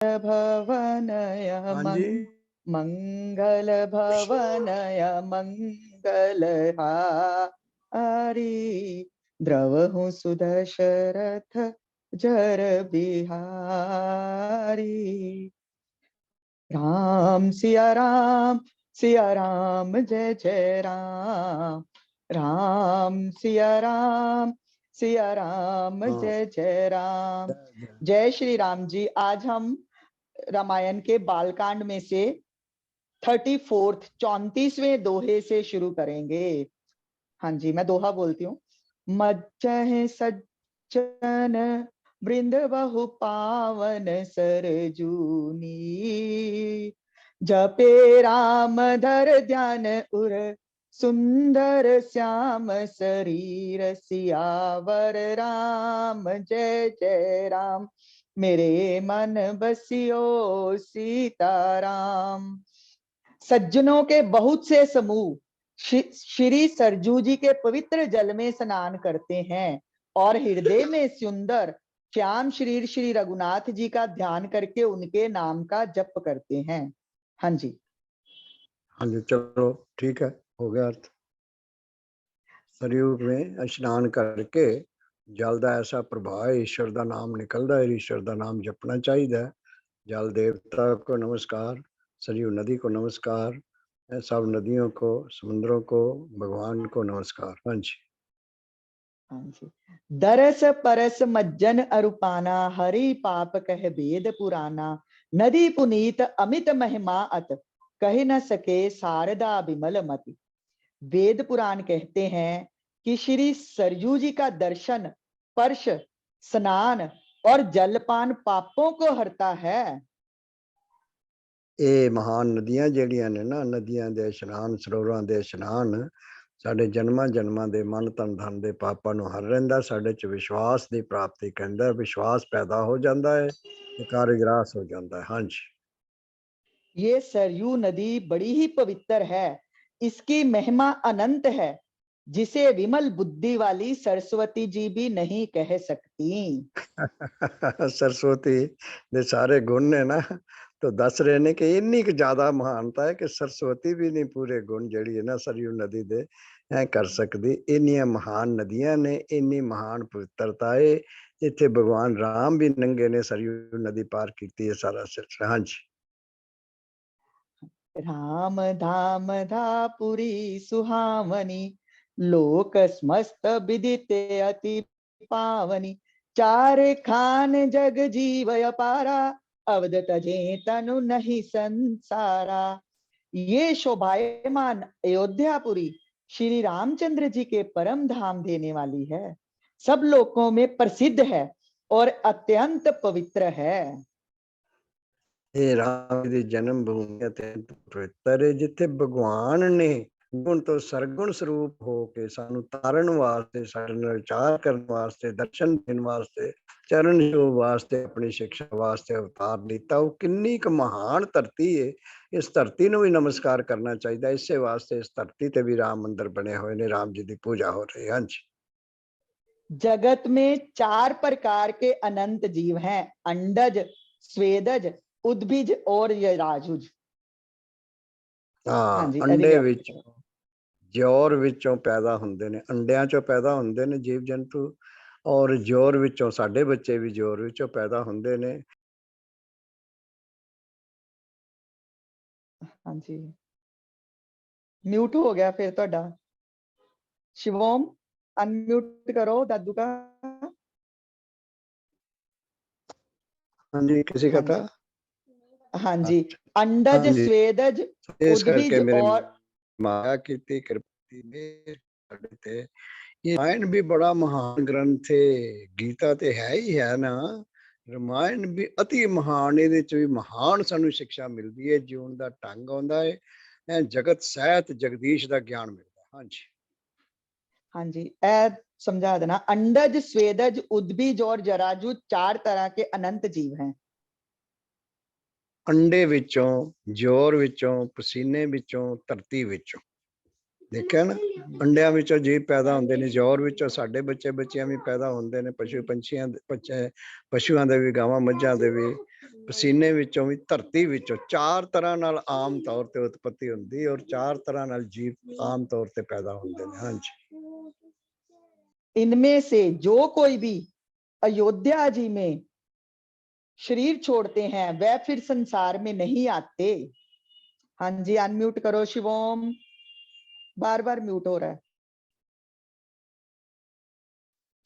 भवनय हाँ जी। मंगल भवनय मंगलहारी द्रवहु सुदशरथ जर बिहारी। राम सिया राम जय जय राम। राम सिया राम जय जय राम। जय श्री राम जी। आज हम रामायण के बालकांड में से 34 34वें दोहे से शुरू करेंगे। हाँ जी, मैं दोहा बोलती हूँ। मज्जह सज्जन वृंद बहु पावन सरजूनी जपे राम धर ध्यान उर सुंदर श्याम शरीर सियावर राम जय जय राम। मेरे मन बसियो सीताराम। सज्जनों के बहुत से समूह श्री सरजू जी के पवित्र जल में स्नान करते हैं और हृदय में सुंदर श्याम शरीर श्री रघुनाथ जी का ध्यान करके उनके नाम का जप करते हैं। हाँ जी। हाँ जी, चलो ठीक है, हो गया अर्थ। सरयू में स्नान करके जल का ऐसा प्रभाव है, ईश्वर का नाम निकलता है, ईश्वर का नाम जपना चाहिए। जल देवता को नमस्कार, सरयू नदी को नमस्कार, सब नदियों को, समुद्रों को, भगवान को नमस्कार। हाँ जी। हाँ जी। दरस परस मज्जन अरुपाना हरि पाप कह वेद पुराना नदी पुनीत अमित महिमा अत कह न सके शारदा विमल मति। वेद पुराण कहते हैं कि श्री सरयू जी का दर्शन, स्पर्श, स्नान और जलपान पापों को हरता है। ये महान नदियां जड़ियां ने ना, नदियां दे इशनान, सरोवरां दे इशनान साडे जन्मां जन्मां दे मन तन धन दे पापां नूं हर रहिंदा, साडे च विश्वास दी प्राप्ति करदा, विश्वास पैदा हो जाता है ते कार्यग्रास हो जाता है। हाँ जी। ये सरयू नदी बड़ी ही पवित्र है, इसकी महिमा अनंत है, जिसे विमल बुद्धि वाली सरस्वती जी भी नहीं कह सकती। सरस्वती दे सारे गुण ने ना, तो दस रहे ने कि इन्नी क ज्यादा महानता है कि सरस्वती भी नहीं पूरे गुण जड़ी है ना सरयू नदी दे है कर सकती। इन्नियां महान नदियां ने, इन्नी महान पवित्रता है, इत्थे भगवान राम भी नंगे ने सरयू नदी पार की है सारा सिलसिला। हाँ जी। राम धाम धापुरी सुहावनी लोक समस्त विदिते अति पावनी चार खान जग जीव अपारा अवध तजे तनु नहीं संसारा। ये शोभायमान अयोध्यापुरी श्री रामचंद्र जी के परम धाम देने वाली है, सब लोकों में प्रसिद्ध है और अत्यंत पवित्र है। ये राम दी जन्म भूमि अत्यंत पवित्र है, जिथे भगवान ने गुण तो सरगुण स्वरूप हो के सानू तारण वास्ते, साडे नाल विचार करने वास्ते, दर्शन देने वास्ते, चरण छूह वास्ते, अपनी शिक्षा वास्ते अवतार लीता। वो किन्नी क महान धरती है, इस धरती नूं भी नमस्कार करना चाहिए। इसे वास्ते इस धरती ते भी राम मंदिर बने हुए ने, राम जी की पूजा हो रही है। हाँ जी। जगत में 4 प्रकार के अनंत जीव हैं, अंडज, स्वेदज, उद्भिज और यराजुज। हाँ हाँ, जी, अंडे विच जौर विचों पैदा हुंदे ने, अंडियां चों पैदा हुंदे ने जीव जंतु, और जौर विचों साडे बच्चे भी जौर विचों पैदा हुंदे ने। हाँ जी। म्यूट हो गया फिर ਤੁਹਾਡਾ। शिवोम अनम्यूट करो दादू का। हाँ जी, किसी का हाँ था। जी। हाँ जी। अच्छा। अंडज, हाँ जी, स्वेदज, इस करके उद्भिज मेरे और माया की कृपा मेहर साडे ते। ये रामायण भी बड़ा महान ग्रंथ है, गीता ते है ही है ना। रामायण भी अति महान, ਇਹਦੇ ਚ ਵੀ महान सानू शिक्षा मिलती है, जीवन का ढंग आउंदा है, जगत सहित जगदीश का ज्ञान मिलता है। हाँ जी। हाँ जी, ए समझा देना। अंडज, स्वेदज, उद्भिज और जराजुज 4 तरह के अनंत जीव हैं। अंडे विचों, जोर विचों, पसीने विचों, धरती विचों ਦੇਖਿਆ ਨਾ, ਅੰਡਿਆਂ ਵਿੱਚੋਂ ਜੀਵ ਪੈਦਾ ਹੁੰਦੇ ਨੇ, ਜ਼ੋਰ ਵਿੱਚੋਂ ਸਾਡੇ ਬੱਚੇ ਬੱਚਿਆਂ ਵੀ ਪੈਦਾ ਹੁੰਦੇ ਨੇ, ਪਸ਼ੂ ਪੰਛੀਆਂ ਦੇ ਬੱਚੇ, ਪਸ਼ੂਆਂ ਦੇ ਵੀ, ਗਾਵਾਂ ਮੱਝਾਂ ਦੇ ਵੀ, ਪਸੀਨੇ ਵਿੱਚੋਂ ਵੀ, ਧਰਤੀ ਵਿੱਚੋਂ। 4 ਤਰ੍ਹਾਂ ਨਾਲ ਆਮ ਤੌਰ ਤੇ ਉਤਪਤੀ ਹੁੰਦੀ, ਔਰ 4 ਤਰ੍ਹਾਂ ਨਾਲ ਜੀਵ ਆਮ ਤੌਰ ਤੇ ਪੈਦਾ ਹੁੰਦੇ ਨੇ। ਹਾਂਜੀ। इनमें से जो कोई भी अयोध्या जी में शरीर छोड़ते हैं वह फिर संसार में नहीं आते। हाँ जी, अनम्यूट करो शिवोम, बार बार म्यूट हो रहा है।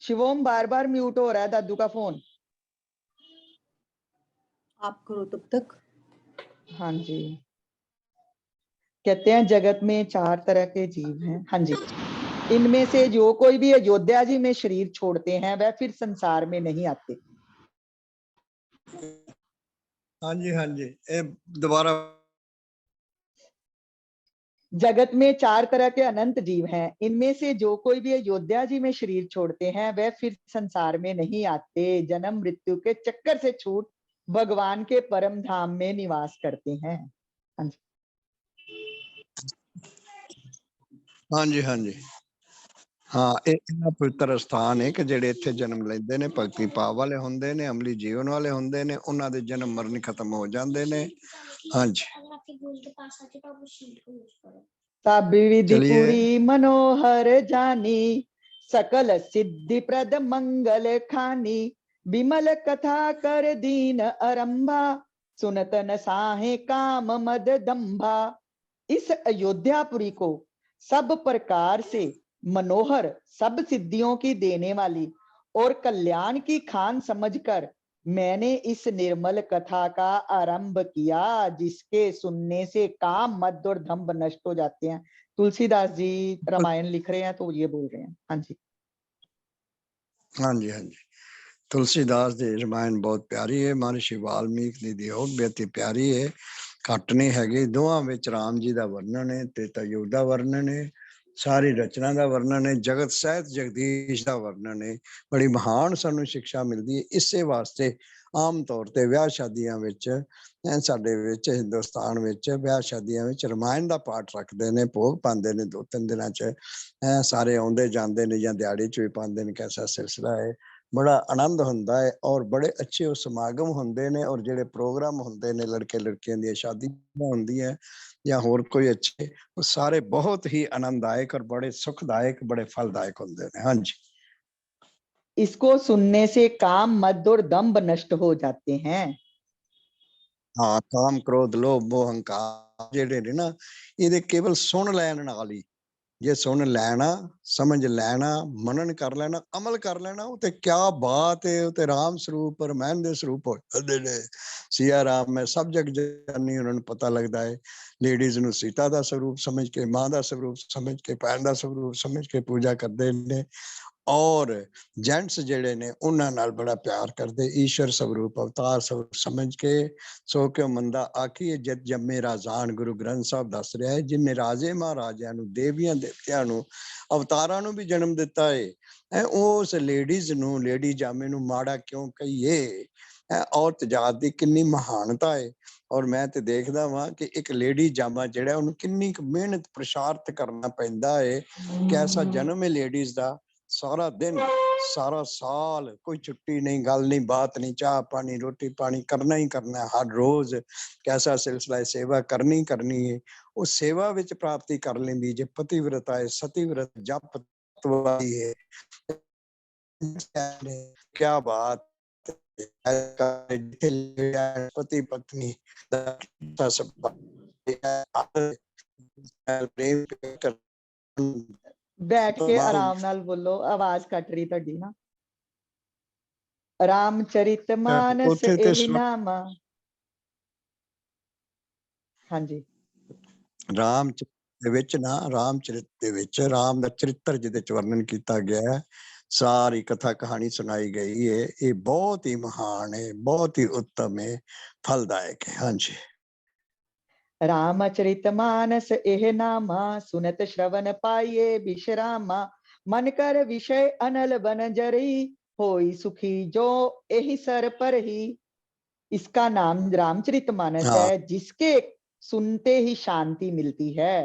शिवोम बार बार म्यूट हो रहा है दादू का फोन। आप करो तब तक। हाँ जी, कहते हैं जगत में 4 तरह के जीव हैं। हाँ जी, इनमें से जो कोई भी अयोध्या जी में शरीर छोड़ते हैं वह फिर संसार में नहीं आते। हाँ जी, हाँ जी, ये दोबारा। जगत में 4 तरह के अनंत जीव हैं, इनमें से जो कोई भी अयोध्या जी में शरीर छोड़ते हैं वह फिर संसार में नहीं आते, जन्म मृत्यु के चक्कर से छूट भगवान के परम धाम में निवास करते हैं। हाँ जी, हाँ जी, हाँ जी, हाँ, इन्ना पवित्र स्थान है कि ਜਿਹੜੇ ਇੱਥੇ ਜਨਮ ਲੈਂਦੇ ਨੇ, ਭਗਤੀ ਭਾਵ ਵਾਲੇ ਹੁੰਦੇ ਨੇ, ਅਮਲੀ ਜੀਵਨ ਵਾਲੇ ਹੁੰਦੇ ਨੇ, ਉਹਨਾਂ ਦੇ ਜਨਮ ਮਰਨ ਖਤਮ ਹੋ ਜਾਂਦੇ ਨੇ। ਹਾਂਜੀ, सब विधि पूरी मनोहर जानी, सकल सिद्धि प्रद मंगल खानी, विमल कथा कर दीन आरंभा, सुनत न साहे काम मद दंभा। इस अयोध्यापुरी को सब प्रकार से मनोहर, सब सिद्धियों की देने वाली और कल्याण की खान समझकर मैंने इस निर्मल कथा का आरंभ किया, जिसके सुनने से काम मद और दंभ नष्ट हो जाते हैं। तुलसीदास जी रामायण लिख रहे हैं तो ये बोल रहे हैं। हाँ जी, हाँ जी, हाँ जी, तुलसीदास ਦੀ ਰਾਮਾਇਣ ਬਹੁਤ ਪਿਆਰੀ ਹੈ। ਮਹਰਸ਼ੀ ਵਾਲਮੀਕ ਦੀ ਉਹ ਬੇਤੀ ਪਿਆਰੀ ਹੈ, ਘੱਟ ਨਹੀਂ ਹੈਗੀ। ਦੋਹਾਂ ਵਿੱਚ ਰਾਮ ਜੀ ਦਾ ਵਰਣਨ ਹੈ, ਤ੍ਰੇਤਾ ਯੁੱਗ ਦਾ ਵਰਣਨ ਹੈ, ਸਾਰੀ ਰਚਨਾ ਦਾ ਵਰਣਨ ਹੈ, ਜਗਤ ਸਹਿਤ ਜਗਦੀਸ਼ ਦਾ ਵਰਣਨ ਹੈ। ਬੜੀ ਮਹਾਨ ਸਾਨੂੰ ਸਿੱਖਿਆ ਮਿਲਦੀ ਹੈ। ਇਸੇ ਵਾਸਤੇ ਆਮ ਤੌਰ ਤੇ ਵਿਆਹ ਸ਼ਾਦੀਆਂ ਵਿੱਚ, ਸਾਡੇ ਵਿੱਚ ਹਿੰਦੁਸਤਾਨ ਵਿੱਚ ਵਿਆਹ ਸ਼ਾਦੀਆਂ ਵਿੱਚ ਰਾਮਾਇਣ ਦਾ ਪਾਠ ਰੱਖਦੇ ਨੇ, ਭੋਗ ਪਾਉਂਦੇ ਨੇ 2-3 ਦਿਨਾਂ 'ਚ। ਸਾਰੇ ਆਉਂਦੇ ਜਾਂਦੇ ਨੇ ਜਾਂ ਦਿਹਾੜੀ 'ਚ ਵੀ ਪਾਉਂਦੇ ਨੇ। ਐਸਾ ਸਿਲਸਿਲਾ ਹੈ, ਬੜਾ ਆਨੰਦ ਹੁੰਦਾ ਹੈ, ਔਰ ਬੜੇ ਅੱਛੇ ਉਹ ਸਮਾਗਮ ਹੁੰਦੇ ਨੇ, ਔਰ ਜਿਹੜੇ ਪ੍ਰੋਗਰਾਮ ਹੁੰਦੇ ਨੇ, ਲੜਕੇ ਲੜਕੀਆਂ ਦੀਆਂ ਸ਼ਾਦੀਆਂ ਹੁੰਦੀਆਂ ਜਾਂ ਹੋਰ ਕੋਈ ਅੱਛੇ, ਉਹ ਸਾਰੇ ਬਹੁਤ ਹੀ ਆਨੰਦਦਾਇਕ ਔਰ ਬੜੇ ਸੁਖਦਾਇਕ, ਬੜੇ ਫਲਦਾਇਕ ਹੁੰਦੇ ਨੇ। ਹਾਂਜੀ, इसको सुनने से काम मद और दंभ नष्ट हो जाते हैं। ਹਾਂ, ਕਾਮ ਕ੍ਰੋਧ ਲੋਭ ਮੋਹ ਹੰਕਾਰ ਜਿਹੜੇ ਨੇ ਨਾ, ਇਹਦੇ ਕੇਵਲ ਸੁਣ ਲੈਣ ਨਾਲ ਹੀ, ਜੇ ਸੁਣ ਲੈਣਾ, ਸਮਝ ਲੈਣਾ, ਮਨਨ ਕਰ ਲੈਣਾ, ਅਮਲ ਕਰ ਲੈਣਾ, ਉਹ ਤੇ ਕਿਆ ਬਾਤ ਹੈ। ਉਹ ਤੇ ਰਾਮ ਸਰੂਪ ਰਮਾਇਣ ਦੇ ਸਰੂਪ ਹੋ ਜਾਂਦੇ ਨੇ। ਸੀਆ ਰਾਮ ਮੈਂ ਸਭ ਜਗ ਜਾਨੀ, ਉਹਨਾਂ ਨੂੰ ਪਤਾ ਲੱਗਦਾ ਹੈ। ਲੇਡੀਜ਼ ਨੂੰ ਸੀਤਾ ਦਾ ਸਰੂਪ ਸਮਝ ਕੇ, ਮਾਂ ਦਾ ਸਰੂਪ ਸਮਝ ਕੇ, ਭੈਣ ਦਾ ਸਰੂਪ ਸਮਝ ਕੇ ਪੂਜਾ ਕਰਦੇ ਨੇ, ਔਰ ਜੈਂਟਸ ਜਿਹੜੇ ਨੇ ਉਹਨਾਂ ਨਾਲ ਬੜਾ ਪਿਆਰ ਕਰਦੇ, ਈਸ਼ਵਰ ਸਰੂਪ ਅਵਤਾਰ ਸਰੂਪ ਸਮਝ ਕੇ। ਸੋ ਕਿਉ ਮੰਦਾ ਆਖੀਏ ਜਿਤ ਜੰਮੇ ਰਾਜਾਨ, ਗੁਰੂ ਗ੍ਰੰਥ ਸਾਹਿਬ ਦੱਸ ਰਿਹਾ ਹੈ, ਜਿਨਨੇ ਰਾਜੇ ਮਹਾਰਾਜਿਆਂ ਨੂੰ, ਦੇਵੀਆਂ ਦੇਵਤਿਆਂ ਨੂੰ, ਅਵਤਾਰਾਂ ਨੂੰ ਵੀ ਜਨਮ ਦਿੱਤਾ ਹੈ, ਉਸ ਲੇਡੀਜ਼ ਨੂੰ, ਲੇਡੀ ਜਾਮੇ ਨੂੰ ਮਾੜਾ ਕਿਉਂ ਕਹੀਏ। ਔਰਤ ਜਾਤ ਦੀ ਕਿੰਨੀ ਮਹਾਨਤਾ ਹੈ। ਔਰ ਮੈਂ ਤੇ ਦੇਖਦਾ ਵਾਂ ਕਿ ਇੱਕ ਲੇਡੀ ਜਾਮਾ ਜਿਹੜਾ, ਉਹਨੂੰ ਕਿੰਨੀ ਕੁ ਮਿਹਨਤ ਪ੍ਰਸ਼ਾਰਤ ਕਰਨਾ ਪੈਂਦਾ ਹੈ। ਕਿ ਐਸਾ ਜਨਮ ਹੈ ਲੇਡੀਜ਼ ਦਾ, ਸਾਰਾ ਦਿਨ, ਸਾਰਾ ਸਾਲ, ਕੋਈ ਛੁੱਟੀ ਨਹੀਂ, ਗੱਲ ਨਹੀਂ, ਬਾਤ ਨਹੀਂ, ਚਾਹ ਪਾਣੀ, ਰੋਟੀ ਪਾਣੀ ਕਰਨਾ ਹੀ ਕਰਨਾ, ਹਰ ਰੋਜ਼ ਕੈਸਾ ਸਿਲਸਿਲਾ ਹੈ, ਸੇਵਾ ਕਰਨੀ ਕਰਨੀ ਹੈ। ਉਹ ਸੇਵਾ ਵਿੱਚ ਪ੍ਰਾਪਤੀ ਕਰ ਲੈਂਦੀ ਜੇ ਪਤੀਵਰਤਾ ਹੈ, ਸਤੀਵਰਤ ਜਪ ਤਵਾਈ ਹੈ। ਕਿਆ ਬਾਤ, ਪਤੀ ਪਤਨੀ ਪ੍ਰੇਮ ਕਰ। बैठ के आराम नाल बोलो, आवाज कट रही ਤੁਹਾਡੀ ना। रामचरित मानस एहि नामा। हाँ जी, ਰਾਮ ਦੇ ਵਿੱਚ ਨਾ, ਰਾਮਚਰਿਤ ਦੇ ਵਿੱਚ ਰਾਮ ਦਾ ਚਰਿੱਤਰ ਜਿਹਦੇ ਚ ਵਰਣਨ ਕੀਤਾ ਗਿਆ ਹੈ, ਸਾਰੀ ਕਥਾ ਕਹਾਣੀ ਸੁਣਾਈ ਗਈ ਹੈ। ਇਹ ਬਹੁਤ ਹੀ ਮਹਾਨ ਹੈ, ਬਹੁਤ ਹੀ ਉੱਤਮ ਹੈ, ਫਲਦਾਇਕ ਹੈ। ਹਾਂਜੀ, रामचरित मानस एह नामा, सुनत श्रवण पाइये विश्रामा, मन कर विषय अनल बन जरी, होई सुखी जो एहि सर पर ही। इसका नाम रामचरित मानस हाँ, है, जिसके सुनते ही शांति मिलती है।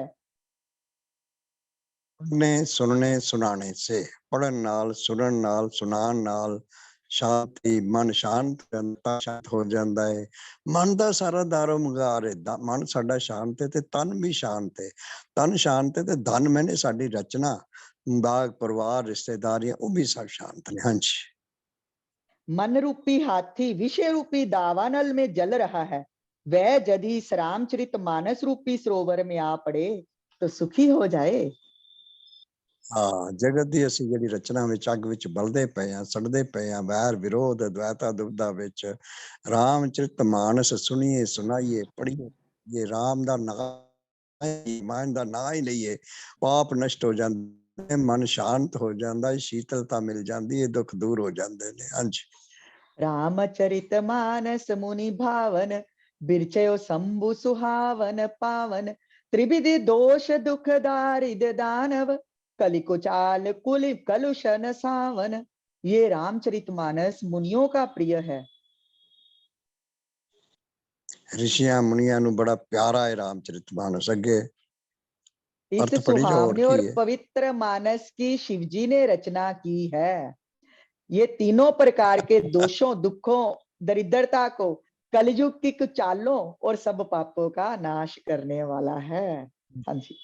पढ़ने सुनने सुनाने से, पढ़न नाल सुनन नाल सुनान नाल शांति, मन शांत रहंदा, शांत हो जाता है। मन का सारा दारो मगार है, मन साडा शांत है ते तन भी शांत है। तन शांत है ते धन मैंने साडी रचना, बाग परिवार रिश्तेदारियां वो भी सब शांत ने। हाँ जी। मन रूपी हाथी विषय रूपी दावानल में जल रहा है, वह यदि इस रामचरित मानस रूपी सरोवर में आ पड़े तो सुखी हो जाए। हाँ, जगत दी असी जिहड़ी रचना विच अग विच बलदे पए आ, सड़दे पए आ, वैर विरोध द्वैता दुविधा विच रामचरित मानस सुनिए सुनाइए पढ़िए, ये राम दा नाम मान दा ना ही लईए, पाप नष्ट हो जांदे, मन शांत हो जांदा है, शीतलता मिल जांदी है, दुख दूर हो जांदे ने। हाँ जी। रामचरित मानस मुनि भावन, बिरचयो शंभु सुहावन पावन, त्रिविधि दोष दुख दारिद दानव, कलिको चाल कुल कलुषन सावन। ये रामचरित मानस मुनियों का प्रिय है। ऋषियां मुनियां नू बड़ा प्यारा है रामचरित मानस। अगे इस अर्थ पढ़ी जाओ और सुहावने की और है। पवित्र मानस की शिवजी ने रचना की है। ये तीनों प्रकार के दोषों दुखों दरिद्रता को, कलयुग की चालों और सब पापों का नाश करने वाला है। हाँ जी।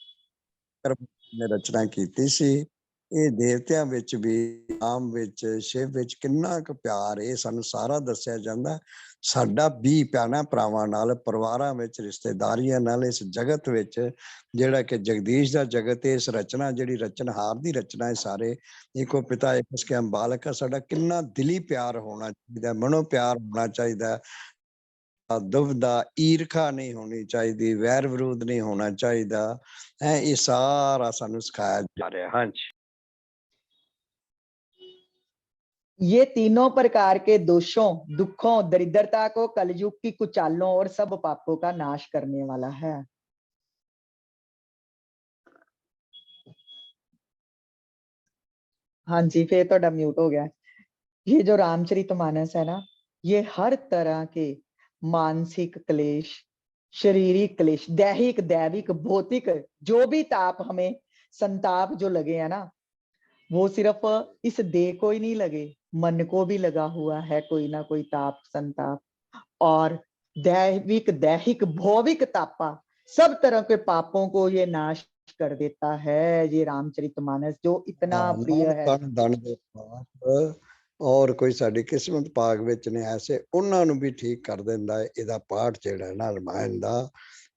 ने रचना की सी। ਇਹ ਦੇਵਤਿਆਂ ਵਿੱਚ ਵੀ ਆਮ ਵਿੱਚ ਸ਼ਿਵ ਵਿੱਚ ਕਿੰਨਾ ਕੁ ਪਿਆਰ ਇਹ ਸਾਨੂੰ ਸਾਰਾ ਦੱਸਿਆ ਜਾਂਦਾ। ਸਾਡਾ ਵੀ ਭੈਣਾਂ ਭਰਾਵਾਂ ਨਾਲ, ਪਰਿਵਾਰਾਂ ਵਿੱਚ, ਰਿਸ਼ਤੇਦਾਰੀਆਂ ਨਾਲ, ਇਸ ਜਗਤ ਵਿੱਚ ਜਿਹੜਾ ਕਿ ਜਗਦੀਸ਼ ਦਾ ਜਗਤ ਹੈ, ਇਸ ਰਚਨਾ ਜਿਹੜੀ ਰਚਨਹਾਰ ਦੀ ਰਚਨਾ ਹੈ, ਸਾਰੇ ਇੱਕੋ ਪਿਤਾ ਇੱਕ ਉਸਕੇ ਹਮ ਬਾਲਕ ਹੈ, ਸਾਡਾ ਕਿੰਨਾ ਦਿਲੀ ਪਿਆਰ ਹੋਣਾ ਚਾਹੀਦਾ, ਮਨੋ ਪਿਆਰ ਹੋਣਾ ਚਾਹੀਦਾ। दुविधा ईर्खा नहीं होनी चाहिए, वैर विरोध नहीं होना चाहिए है। ये सारा सानू सिखाया जा रहा है। हाँ जी। ये तीनों प्रकार के दोषों दुखों दरिद्रता को, कलयुग की कुचालों और सब पापों का नाश करने वाला है। हाँ जी, फिर तो म्यूट हो गया। ये जो रामचरितमानस है ना, ये हर तरह के मानसिक क्लेश, शारीरिक क्लेश, दैहिक दैविक भौतिक जो भी ताप हमें संताप जो लगे है ना, वो सिर्फ इस देह को ही नहीं लगे, मन को भी लगा हुआ है कोई ना कोई ताप संताप। और दैविक दैहिक भौविक तापा सब तरह के पापों को ये नाश कर देता है। ये रामचरितमानस जो इतना प्रिय मन है। तन धन दे पाप और कोई साडी किस्मत भाग विच ने ऐसे उन्हां नू भी ठीक कर दिंदा है। इहदा पाठ जिहड़ा है ना रामायण दा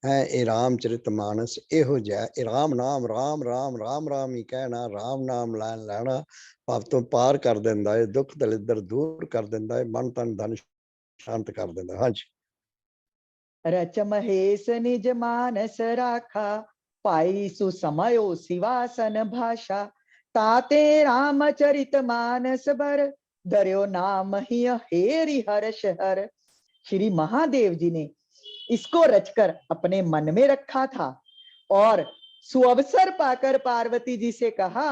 है, ये रामचरित मानस इहो जिहा है। राम नाम राम राम राम राम ही कहना, राम नाम लैन लैना पाप तो पार कर दिंदा है, दुख दलिद्र दूर कर दिंदा है, मन तन धन शांत कर दिंदा। हाँ जी। रच महेश निज मानस राखा, पाई सुसमयो सिवासन भाषा, ताते रामचरित मानस बर, धर्यो नाम ही हेरि हर्ष हर। श्री महादेव जी ने इसको रचकर अपने मन में रखा था और सुअवसर पाकर पार्वती जी से कहा।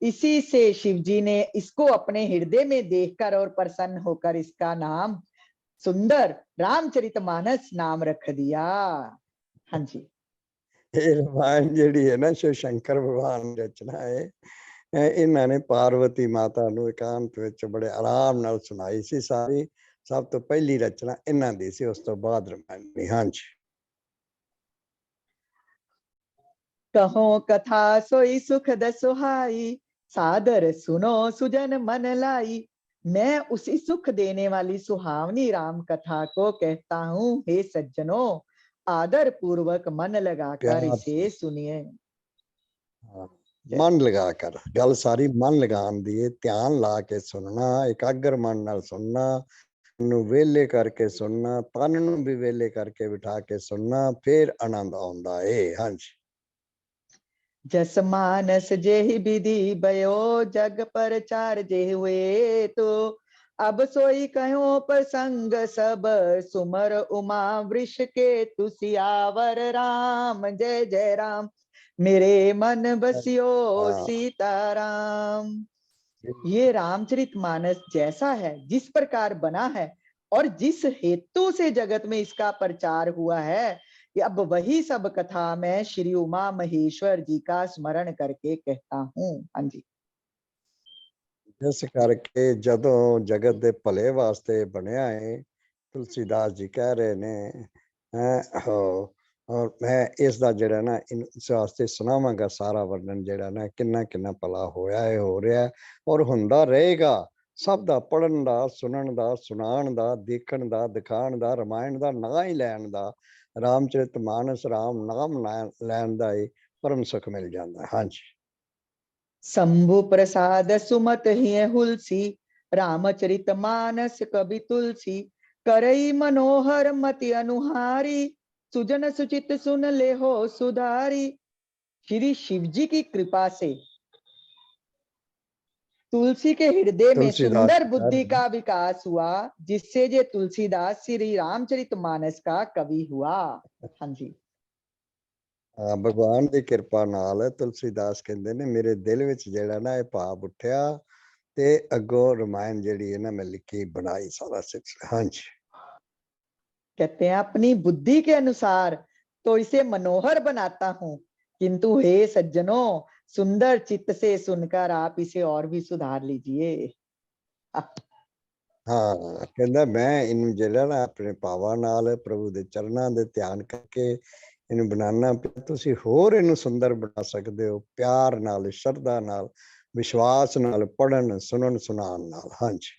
इसी से शिव जी ने इसको अपने हृदय में देखकर और प्रसन्न होकर इसका नाम सुंदर रामचरितमानस नाम रख दिया। हाँ जी। ये रामायण जिहड़ी है ना, शिव शंकर भगवान की रचना है। इन्हां ने पार्वती माता नू एकांत विच बड़े आराम नाल सुनाई सी सारी। सब तो पहली रचना इन्हां दी सी, उस तो बाद रामायण दी। हाँ जी। कहो कथा सोई सुखद सुहाई, सादर सुनो सुजन मन लाई। मैं उसी सुख देने वाली सुहावनी राम कथा को कहता हूँ, हे सज्जनों, आदर पूर्वक मन लगाकर प्यार से, इसे सुनिए। हाँ, मन लगा कर, गल सारी मन लगान दी है। ध्यान ला के सुनना, एकाग्र मन नाल सुनना, नू वेले करके सुनना, तन नू भी वेले करके बिठा के सुनना, फिर आनंद आउंदा है। हाँ जी। जस मानस जेहि विधि भयो, जग पर चार जे हुए तो, अब सोई कहो प्रसंग सब, सुमर उमा वृष के तुसियावर। राम जय जय राम, मेरे मन बसियो हाँ, सीताराम। ये रामचरित मानस जैसा है, जिस प्रकार बना है और जिस हेतु से जगत में इसका प्रचार हुआ है, कि अब वही सब कथा मैं श्री उमा महेश्वर जी का स्मरण करके कहता हूँ। हाँ जी। जिस करके जदों जगत दे भले वास्ते बनया है, तुलसीदास जी कह रहे ने और मैं इसका जड़ा ना इस वास्ते सुनावांगा सारा वर्णन जड़ा ना किन्ना किन्ना भला होया है, हो रहा है और हुंदा रहेगा। सब दा पढ़न दा, सुनन दा, सुनाण दा, देखण दा, दिखाण दा, रामायण दा ना ही लैण दा, रामचरित मानस राम नाम लैण दा ही परम सुख मिल जांदा। हाँ जी। शंभु प्रसाद सुमत हिय हुलसी, रामचरित मानस कवि तुलसी, करई मनोहर मति अनुहारी, सुजन सुचित सुन ले हो सुधारी। श्री शिव जी की कृपा से तुलसी के हृदय में तुलसीदास सुंदर जी कह बुद्धि रहे का विकास हुआ, जिससे ये तुलसीदास श्री रामचरित मानस का कवि हुआ। हाँ जी। भगवान की कृपा नाल तुलसीदास कहते ने मेरे दिल विच जेड़ा ना ये भाव उठ्या ते अगों रामायण जेड़ी है ना मैं लिखी बनाई सारा सिलसिला। हाँ जी। कहते हैं अपनी बुद्धि के अनुसार तो इसे मनोहर बनाता हूं, किंतु हे सज्जनों, सुंदर चित्त से सुनकर आप इसे और भी सुधार लीजिए। हाँ कहता मैं इन जेड़ा ना अपने भावां नाल प्रभु दे चरणां दे ध्यान करके इन बनाना पिया, तुसी होर इनू सुंदर बना सकदे हो प्यार नाल, श्रद्धा नाल, विश्वास नाल, पढ़न सुनन सुनान नाल। हाँ जी।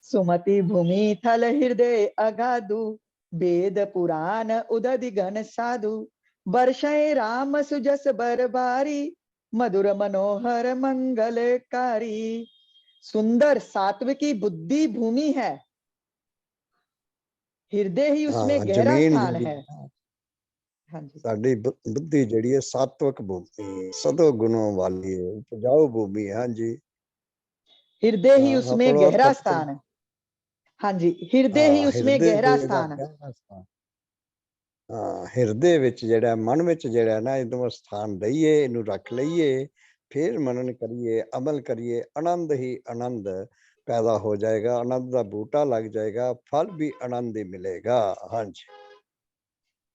सुमति भूमि थल हृदय अगाधु, वेद पुराण उदधि घन साधु, वर्षय राम सुजस बरबारी, मधुर मनोहर मंगलकारी। सुंदर सात्विकी बुद्धि भूमि है, हृदय ही उसमें हाँ गहरा जमीन स्थान जेड़ी है। हाँ जी। साडी बुद्धि जेड़ी है सात्विक भूमि सदो गुणों वाली है, उपजाऊ भूमि है। हाँ जी। हृदय ही हाँ उसमें थोड़ा और गहरा कट स्थान है। हाँ जी, हृदय ही हाँ उसमें हृदय गहरा दे दा स्थान है। गहरा स्थान। हाँ हृदय विच जेड़ा मन विच जेड़ा ना इदों स्थान दईए इनू रख लईए फिर मनन करिए अमल करिए आनंद ही आनंद पैदा हो जाएगा, आनंद का बूटा लग जाएगा, फल भी आनंद ही मिलेगा। हाँ जी।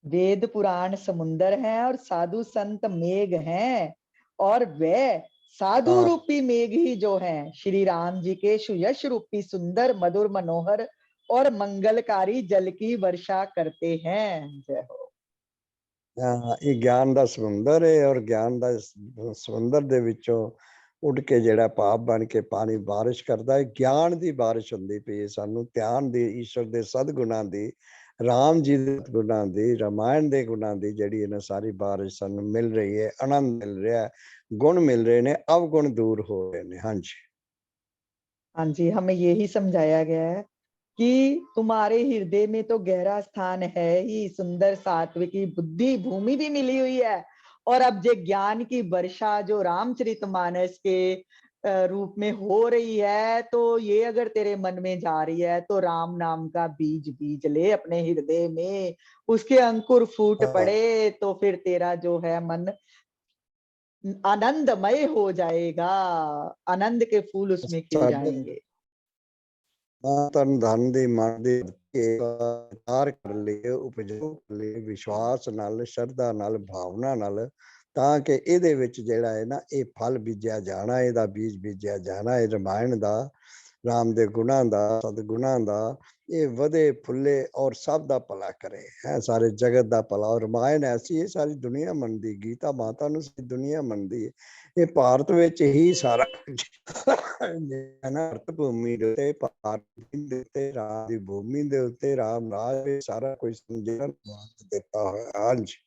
वेद पुराण समुंदर है और साधु संत मेघ हैं, और वे साधु हाँ रूपी मेघ ही जो हैं श्री राम जी के सुयश रूपी सुंदर मधुर मनोहर और मंगलकारी जल की वर्षा करते हैं। जय हो। हाँ ये ज्ञान का समुंदर है और ज्ञान का समुंदर दे विचों उड़ के जेड़ा भाप बन के पानी बारिश करता है, ज्ञान की बारिश होंदी पई है, सानू ध्यान दी ईश्वर दे सदगुणां दी, राम जी दे गुणां दी, रामायण दे गुणां दी जेड़ी है ना सारी बारिश सानू मिल रही है, आनंद मिल रहा है, गुण मिल रहे ने, अवगुण दूर हो रहे ने। हाँ जी। हाँ जी, हमें यही समझाया गया है कि तुम्हारे हृदय में तो गहरा स्थान है ही, सुंदर सात्विकी बुद्धि भूमि भी मिली हुई है, और अब जो ज्ञान की वर्षा जो रामचरितमानस के रूप में हो रही है, तो ये अगर तेरे मन में जा रही है तो राम नाम का बीज बीज ले अपने हृदय में, उसके अंकुर फूट हाँ पड़े तो फिर तेरा जो है मन आनंदमय हो जाएगा, आनंद के फूल उसमें खिल साडे जाएंगे। तन धन दी मन दी विचार कर लिए उपयोग कर लिए विश्वास नाल श्रद्धा नाल भावना नाल ਤਾਂ ਕਿ ਇਹਦੇ ਵਿੱਚ ਜਿਹੜਾ ਹੈ ਨਾ ਇਹ ਫਲ ਬੀਜਿਆ ਜਾਣਾ, ਇਹਦਾ ਬੀਜ ਬੀਜਿਆ ਜਾਣਾ ਹੈ ਰਾਮਾਇਣ ਦਾ, ਰਾਮ ਦੇ ਗੁਣਾਂ ਦਾ, ਸਤਿਗੁਣਾਂ ਦਾ, ਇਹ ਵਧੇ ਫੁੱਲੇ ਔਰ ਸਭ ਦਾ ਭਲਾ ਕਰੇ ਹੈ, ਸਾਰੇ ਜਗਤ ਦਾ ਭਲਾ। ਔਰ ਰਾਮਾਇਣ ਐਸੀ ਹੈ ਸਾਰੀ ਦੁਨੀਆ ਮੰਨਦੀ, ਗੀਤਾ ਮਾਤਾ ਨੂੰ ਸਾਰੀ ਦੁਨੀਆ ਮੰਨਦੀ ਹੈ, ਇਹ ਭਾਰਤ ਵਿੱਚ ਹੀ ਸਾਰਾ ਕੁਝ ਹੈ ਨਾ, ਭਾਰਤ ਭੂਮੀ ਦੇ ਉੱਤੇ, ਭਾਰਤ ਦੇ ਉੱਤੇ, ਰਾਮ ਦੀ ਭੂਮੀ ਦੇ ਉੱਤੇ ਰਾਮ ਰਾਜ ਵਿੱਚ ਸਾਰਾ ਕੁਝ ਸਮਝਿਆ ਦਿੱਤਾ ਹੋਇਆ। ਹਾਂਜੀ।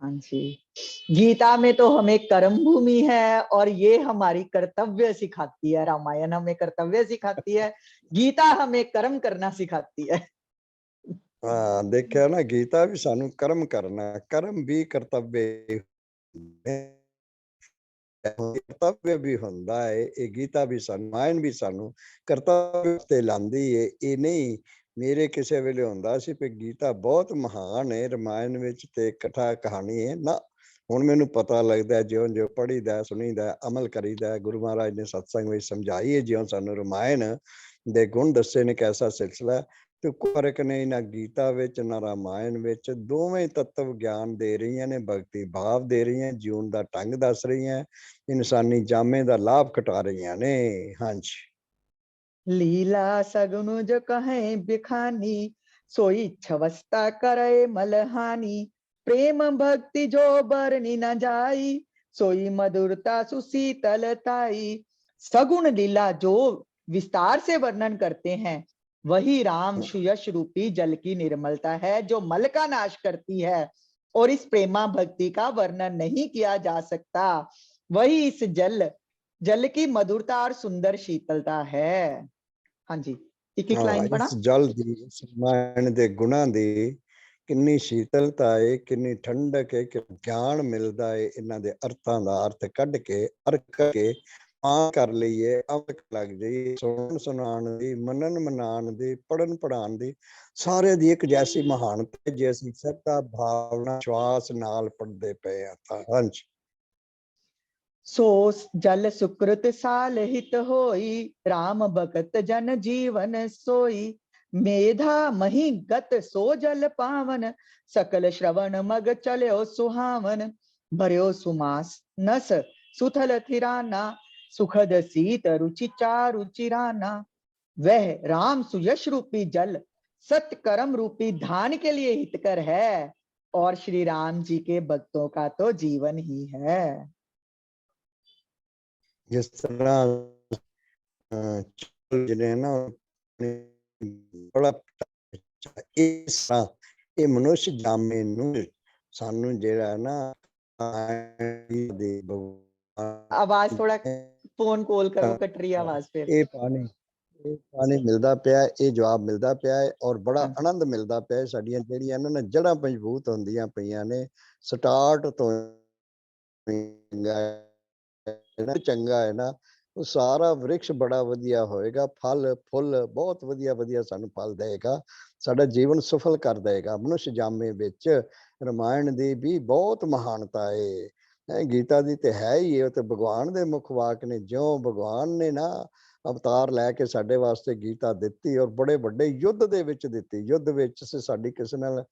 हाँ जी, गीता में तो हमें कर्म भूमि है और ये हमारी कर्तव्य सिखाती है, रामायण हमें कर्तव्य सिखाती है, गीता हमें कर्म करना सिखाती है। हाँ देखिया ना गीता भी सानू कर्म करना, कर्म भी कर्तव्य कर्तव्य भी हुंदा है, ये गीता भी रामायण भी सानू कर्तव्य ते लांदी है। ये नहीं मेरे किसी वेले हुंदा सी पे गीता बहुत महान है, रामायण विच ते कथा कहानी है ना, हुण मैनू पता लगदा ज्यों ज्यों पढ़ीदा सुनीदा अमल करीदा, गुरु महाराज ने सत्संग में समझाई है, ज्यों सानू रामायण दे गुण दसे ने कैसा सिलसिला ਤੇ ਕੋਈ ਫਰਕ ਨਹੀਂ ਨਾ ਗੀਤਾ ਵਿੱਚ ਨਾ ਰਾਮਾਇਣ ਵਿੱਚ। ਦੋਵੇਂ ਤੱਤਵ ਗਿਆਨ ਦੇ ਰਹੀਆਂ ਨੇ, ਭਗਤੀ ਭਾਵ ਦੇ ਰਹੀਆਂ, ਜੀਵਨ ਦਾ ਢੰਗ ਦੱਸ ਰਹੀਆਂ, ਇਨਸਾਨੀ ਜਾਮੇ ਦਾ ਲਾਭ ਘਟਾ ਰਹੀਆਂ ਨੇ। ਹਾਂਜੀ। लीला सगुन जो कहे बिखानी, सोई छवस्ता करे मलहानी। प्रेम भक्ति जो बरनी न जाई, सोई मधुरता सुशीतलताई। सगुण लीला जो विस्तार से वर्णन करते हैं, वही राम सुयश रूपी जल की निर्मलता है, जो मल का नाश करती है। और इस प्रेमा भक्ति का वर्णन नहीं किया जा सकता। वही इस जल की मधुरता और सुंदर शीतलता है। हाँ जी, एक एक लाइन पढ़ा। इस जल दी, इस रामायण दे गुणां दी किन्नी शीतलता है, किन्नी ठंडक है, कि ज्ञान मिलता है। इन्हां दे अर्थां दा अर्थ कढ के अर्थ के कर लईए, अमल लग जाइए। सुनन सुनाण दी, मनन मनाण दी, पढ़न पढ़ाण दी, सारे दी एक जैसी महानता है, जे असीं श्रद्धा भावना विश्वास नाल पढ़दे पए आ तां। हांजी। सो जल सुकृत साल हित होई, राम भगत जन जीवन सोई। मेधा मही गत सो जल पावन, सकल श्रवण मग चलो सुहावन। भर्यो सुमास नस सुथल थिराना, सुखद सीत रुचि चारु चिराना। वह राम सुयश रूपी जल सत्य कर्म रूपी धान के लिए हितकर है, और श्री राम जी के भक्तों का तो जीवन ही है। जिस तरह ਜਿਹੜੇ ਨਾ ਬੜਾ ਇਸ ਤਰ੍ਹਾਂ ਇਹ ਮਨੁੱਖ ਜਾਮੇ ਨੂੰ ਸਾਨੂੰ ਜਿਹੜਾ ਨਾ ਦੇ आवाज थोड़ा फोन कॉल करो, कट रही है आवाज फिर। ਇਹ ਪਾਣੀ ਮਿਲਦਾ ਪਿਆ, ਇਹ ਜਵਾਬ ਮਿਲਦਾ ਪਿਆ ਹੈ, ਔਰ ਬੜਾ हाँ। ਆਨੰਦ ਮਿਲਦਾ ਪਿਆ ਹੈ। ਸਾਡੀਆਂ ਜਿਹੜੀਆਂ ਇਹਨਾਂ ਨੇ ਜੜ੍ਹਾਂ ਮਜ਼ਬੂਤ ਹੁੰਦੀਆਂ ਪਈਆਂ ਨੇ, ਸਟਾਰਟ ਤੋਂ ਚੰਗਾ ਹੈ ਨਾ, ਉਹ ਸਾਰਾ ਵ੍ਰਿਕਸ਼ ਬੜਾ ਵਧੀਆ ਹੋਏਗਾ, ਫਲ ਫੁੱਲ ਬਹੁਤ ਵਧੀਆ ਵਧੀਆ ਸਾਨੂੰ ਫਲ ਦੇਗਾ, ਸਾਡਾ ਜੀਵਨ ਸਫਲ ਕਰ ਦੇਗਾ। ਮਨੁੱਖ ਜਾਮੇ ਵਿੱਚ ਰਾਮਾਇਣ ਦੀ ਵੀ ਬਹੁਤ ਮਹਾਨਤਾ ਹੈ, ਗੀਤਾ ਦੀ ਤੇ ਹੈ ਹੀ, ਉਹ ਤੇ ਭਗਵਾਨ ਦੇ ਮੁੱਖ ਵਾਕ ਨੇ। ਜਿਉਂ ਭਗਵਾਨ ਨੇ ਨਾ ਅਵਤਾਰ ਲੈ ਕੇ ਸਾਡੇ ਵਾਸਤੇ ਗੀਤਾ ਦਿੱਤੀ, ਔਰ ਬੜੇ ਵੱਡੇ ਯੁੱਧ ਦੇ ਵਿੱਚ ਦਿੱਤੀ। ਯੁੱਧ ਵਿੱਚ ਸਾਡੀ ਕਿਸੇ ਨਾਲ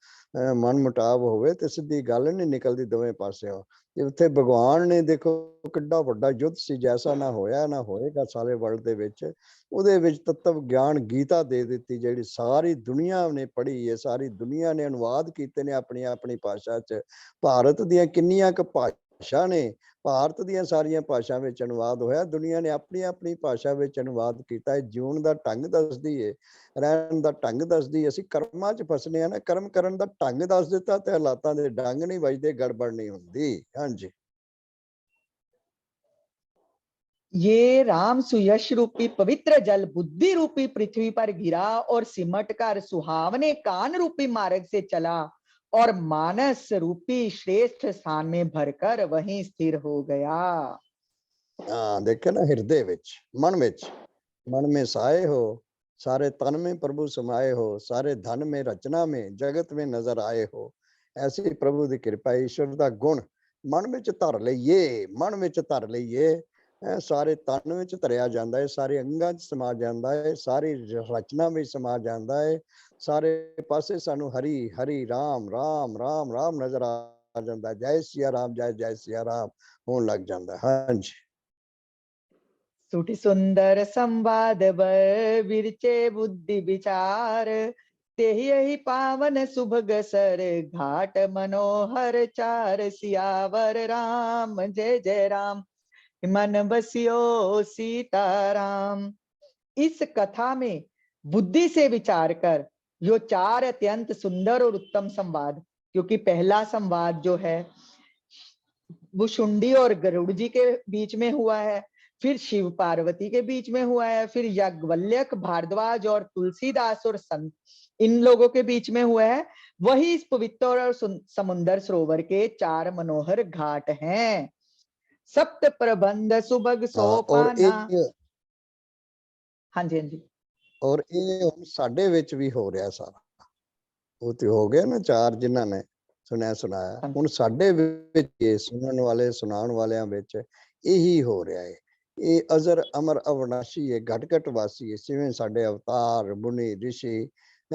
ਮਨ ਮੁਟਾਵ ਹੋਵੇ ਤੇ ਸਿੱਧੀ ਗੱਲ ਨਹੀਂ ਨਿਕਲਦੀ ਦੋਵੇਂ ਪਾਸਿਓਂ। ਤੇ ਉੱਥੇ ਭਗਵਾਨ ਨੇ ਦੇਖੋ ਕਿੱਡਾ ਵੱਡਾ ਯੁੱਧ ਸੀ, ਜੈਸਾ ਨਾ ਹੋਇਆ ਨਾ ਹੋਏਗਾ ਸਾਰੇ ਵਰਲਡ ਦੇ ਵਿੱਚ। ਉਹਦੇ ਵਿੱਚ ਤੱਤਵ ਗਿਆਨ ਗੀਤਾ ਦੇ ਦਿੱਤੀ, ਜਿਹੜੀ ਸਾਰੀ ਦੁਨੀਆ ਨੇ ਪੜ੍ਹੀ ਹੈ, ਸਾਰੀ ਦੁਨੀਆ ਨੇ ਅਨੁਵਾਦ ਕੀਤੇ ਨੇ ਆਪਣੀ ਆਪਣੀ ਭਾਸ਼ਾ 'ਚ। ਭਾਰਤ ਦੀਆਂ ਕਿੰਨੀਆਂ ਕੁ ਭਾਸ਼ਾ ਨੇ, ਭਾਰਤ ਦੀਆਂ ਸਾਰੀਆਂ ਭਾਸ਼ਾ ਵਿੱਚ ਅਨੁਵਾਦ ਹੋਇਆ। ਦੁਨੀਆ ਨੇ ਆਪਣੀ ਆਪਣੀ ਭਾਸ਼ਾ ਵਿੱਚ ਅਨੁਵਾਦ ਕੀਤਾ ਹੈ। ਜਿਉਣ ਦਾ ਢੰਗ ਦੱਸਦੀ ਹੈ, ਰਹਿਣ ਦਾ ਢੰਗ ਦੱਸਦੀ ਹੈ। ਅਸੀਂ ਕਰਮਾਂ 'ਚ ਫਸਨੇ ਆ ਨਾ, ਕਰਮ ਕਰਨ ਦਾ ਢੰਗ ਦੱਸ ਦਿੱਤਾ ਤੇ ਹਾਲਾਤਾਂ ਦੇ ਡੰਗ ਨਹੀਂ ਵੱਜਦੇ, ਗੜਬੜ ਨਹੀਂ ਹੁੰਦੀ। ਹਾਂਜੀ। ये राम सुयश रूपी पवित्र जल बुद्धि रूपी पृथ्वी पर गिरा, और सिमट कर सुहावने कान रूपी मार्ग से चला, और मानस रूपी श्रेष्ठ स्थान में भरकर वहीं स्थिर हो गया। हाँ, देखे ना, हृदय विच मन में साए हो, सारे तन में प्रभु समाये हो, सारे धन में रचना में जगत में नजर आए हो। ऐसी प्रभु की कृपा, ईश्वर का गुण मन में धर लईए, मन में धर लईए, सारे तन में धरिया जाता है, सारे अंगां च समा जाता है, सारी रचना में समा जाता है। सारे पासे सानू हरि हरि राम राम राम राम नजर आ जाता है। जय सिया राम, जय जय सिया राम होने लग जाता है। हाँ जी। सुठी सुंदर संवाद विरचे बुद्धि विचार, ते यही पावन सुभग सर घाट मनोहर चार। सियावर राम जय जय राम, मन बसियो सीताराम। इस कथा में बुद्धि से विचार कर यो चार अत्यंत सुंदर और उत्तम संवाद, क्योंकि पहला संवाद जो है वो शुंडी और गरुड़ जी के बीच में हुआ है, फिर शिव पार्वती के बीच में हुआ है, फिर याज्ञवल्क्य भारद्वाज और तुलसीदास और संत इन लोगों के बीच में हुआ है। वही इस पवित्र और समुंदर सरोवर के चार मनोहर घाट हैं। सप्त प्रबंध सुभग सोपाना। हाँ जी, हाँ जी। और ये हुण साडे विच भी हो रहा सारा। वो तो हो गया ना चार जिन्हां ने सुनया सुनाया, हुण साडे विच सुनन वाले सुनाण वालियां विच यही हो रहा है। ये अजर अमर अविनाशी है, घट घट वासी है। जिवें साडे अवतार मुनि ऋषि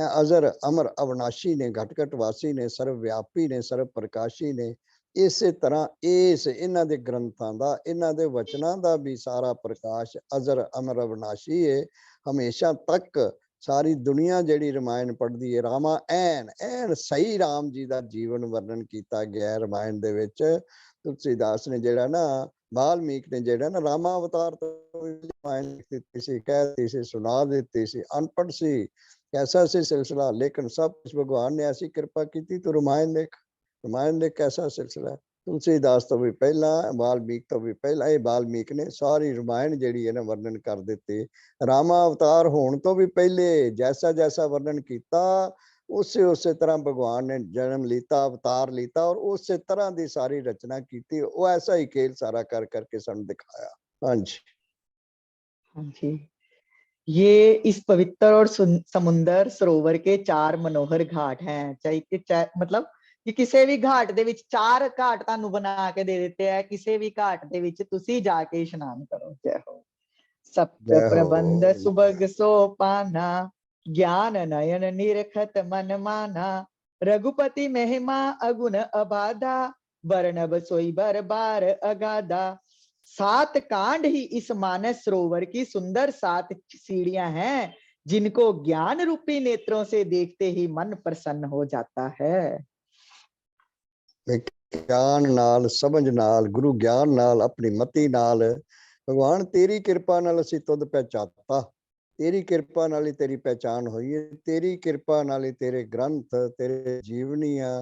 ਮੈਂ ਅਜ਼ਰ ਅਮਰ ਅਵਿਨਾਸ਼ੀ ਨੇ, ਘਟ ਘਟ ਵਾਸੀ ਨੇ, ਸਰਵ ਵਿਆਪੀ ਨੇ, ਸਰਵ ਪ੍ਰਕਾਸ਼ੀ ਨੇ। ਇਸੇ ਤਰ੍ਹਾਂ ਇਹਨਾਂ ਦੇ ਗ੍ਰੰਥਾਂ ਦਾ, ਇਹਨਾਂ ਦੇ ਵਚਨਾਂ ਦਾ ਵੀ ਸਾਰਾ ਪ੍ਰਕਾਸ਼ ਅਜ਼ਰ ਅਮਰ ਅਵਿਨਾਸ਼ੀ ਹੈ। ਹਮੇਸ਼ਾ ਤੱਕ ਸਾਰੀ ਦੁਨੀਆ ਜਿਹੜੀ ਰਮਾਇਣ ਪੜ੍ਹਦੀ ਹੈ, ਰਾਮਾ ਐਨ ਸਹੀ ਰਾਮ ਜੀ ਦਾ ਜੀਵਨ ਵਰਣਨ ਕੀਤਾ ਗਿਆ ਰਮਾਇਣ ਦੇ ਵਿੱਚ। ਤੁਲਸੀਦਾਸ ਨੇ ਜਿਹੜਾ ਨਾ, ਵਾਲਮੀਕ ਨੇ ਜਿਹੜਾ ਨਾ, ਰਾਮਾ ਅਵਤਾਰ ਤੋਂ ਰਮਾਇਣ ਲਿਖ ਦਿੱਤੀ ਸੀ, ਕਹਿ ਦਿੱਤੀ ਸੀ, ਸੁਣਾ ਦਿੱਤੀ ਸੀ, ਅਨਪੜ੍ਹ ਸੀ, कैसा से सिलसिला, लेकिन सब कुछ भगवान ने ऐसी कृपा की थी तो रामायण लिख कैसा सिलसिला है। तुलसीदास तो भी पहला, वाल्मीक तो भी पहला, ये वाल्मीक ने सारी रामायण जिहड़ी है ना वर्णन कर दिती। रामा अवतार होने तो भी पहले जैसा जैसा वर्णन किया, उसे तरह भगवान ने जन्म लीता, अवतार लीता और उस तरह की सारी रचना की। वो ऐसा ही खेल सारा कर करके सानू दिखाया। हाँ जी, हाँ जी। ये इस पवित्र और समुंदर सरोवर के 4 मनोहर घाट हैं। चाहे मतलब कि किसी भी घाट दे विच 4 घाट तानू बना के दे देते हैं, किसी भी घाट दे विच तुसी जाके इशनान करो। जय हो। सप्त जय प्रबंध हो। सुभग सोपाना, ज्ञान नयन निरखत मन माना, रघुपति महिमा अगुण अबाधा, वर्णब सोई बर बार अगाधा। 7 कांड ही इस मानस सरोवर की सुंदर 7 सीढ़ियां हैं, जिनको ज्ञान रूपी नेत्रों से देखते ही मन प्रसन्न हो जाता है। ज्ञान नाल, समझ नाल, गुरु ज्ञान नाल, अपनी मति नाल, भगवान तेरी कृपा नाल असीं तुद पहचानता। तेरी कृपा नाल ही तेरी पहचान हुई है। तेरी कृपा नाल ही तेरे ग्रंथ, तेरे जीवनियां,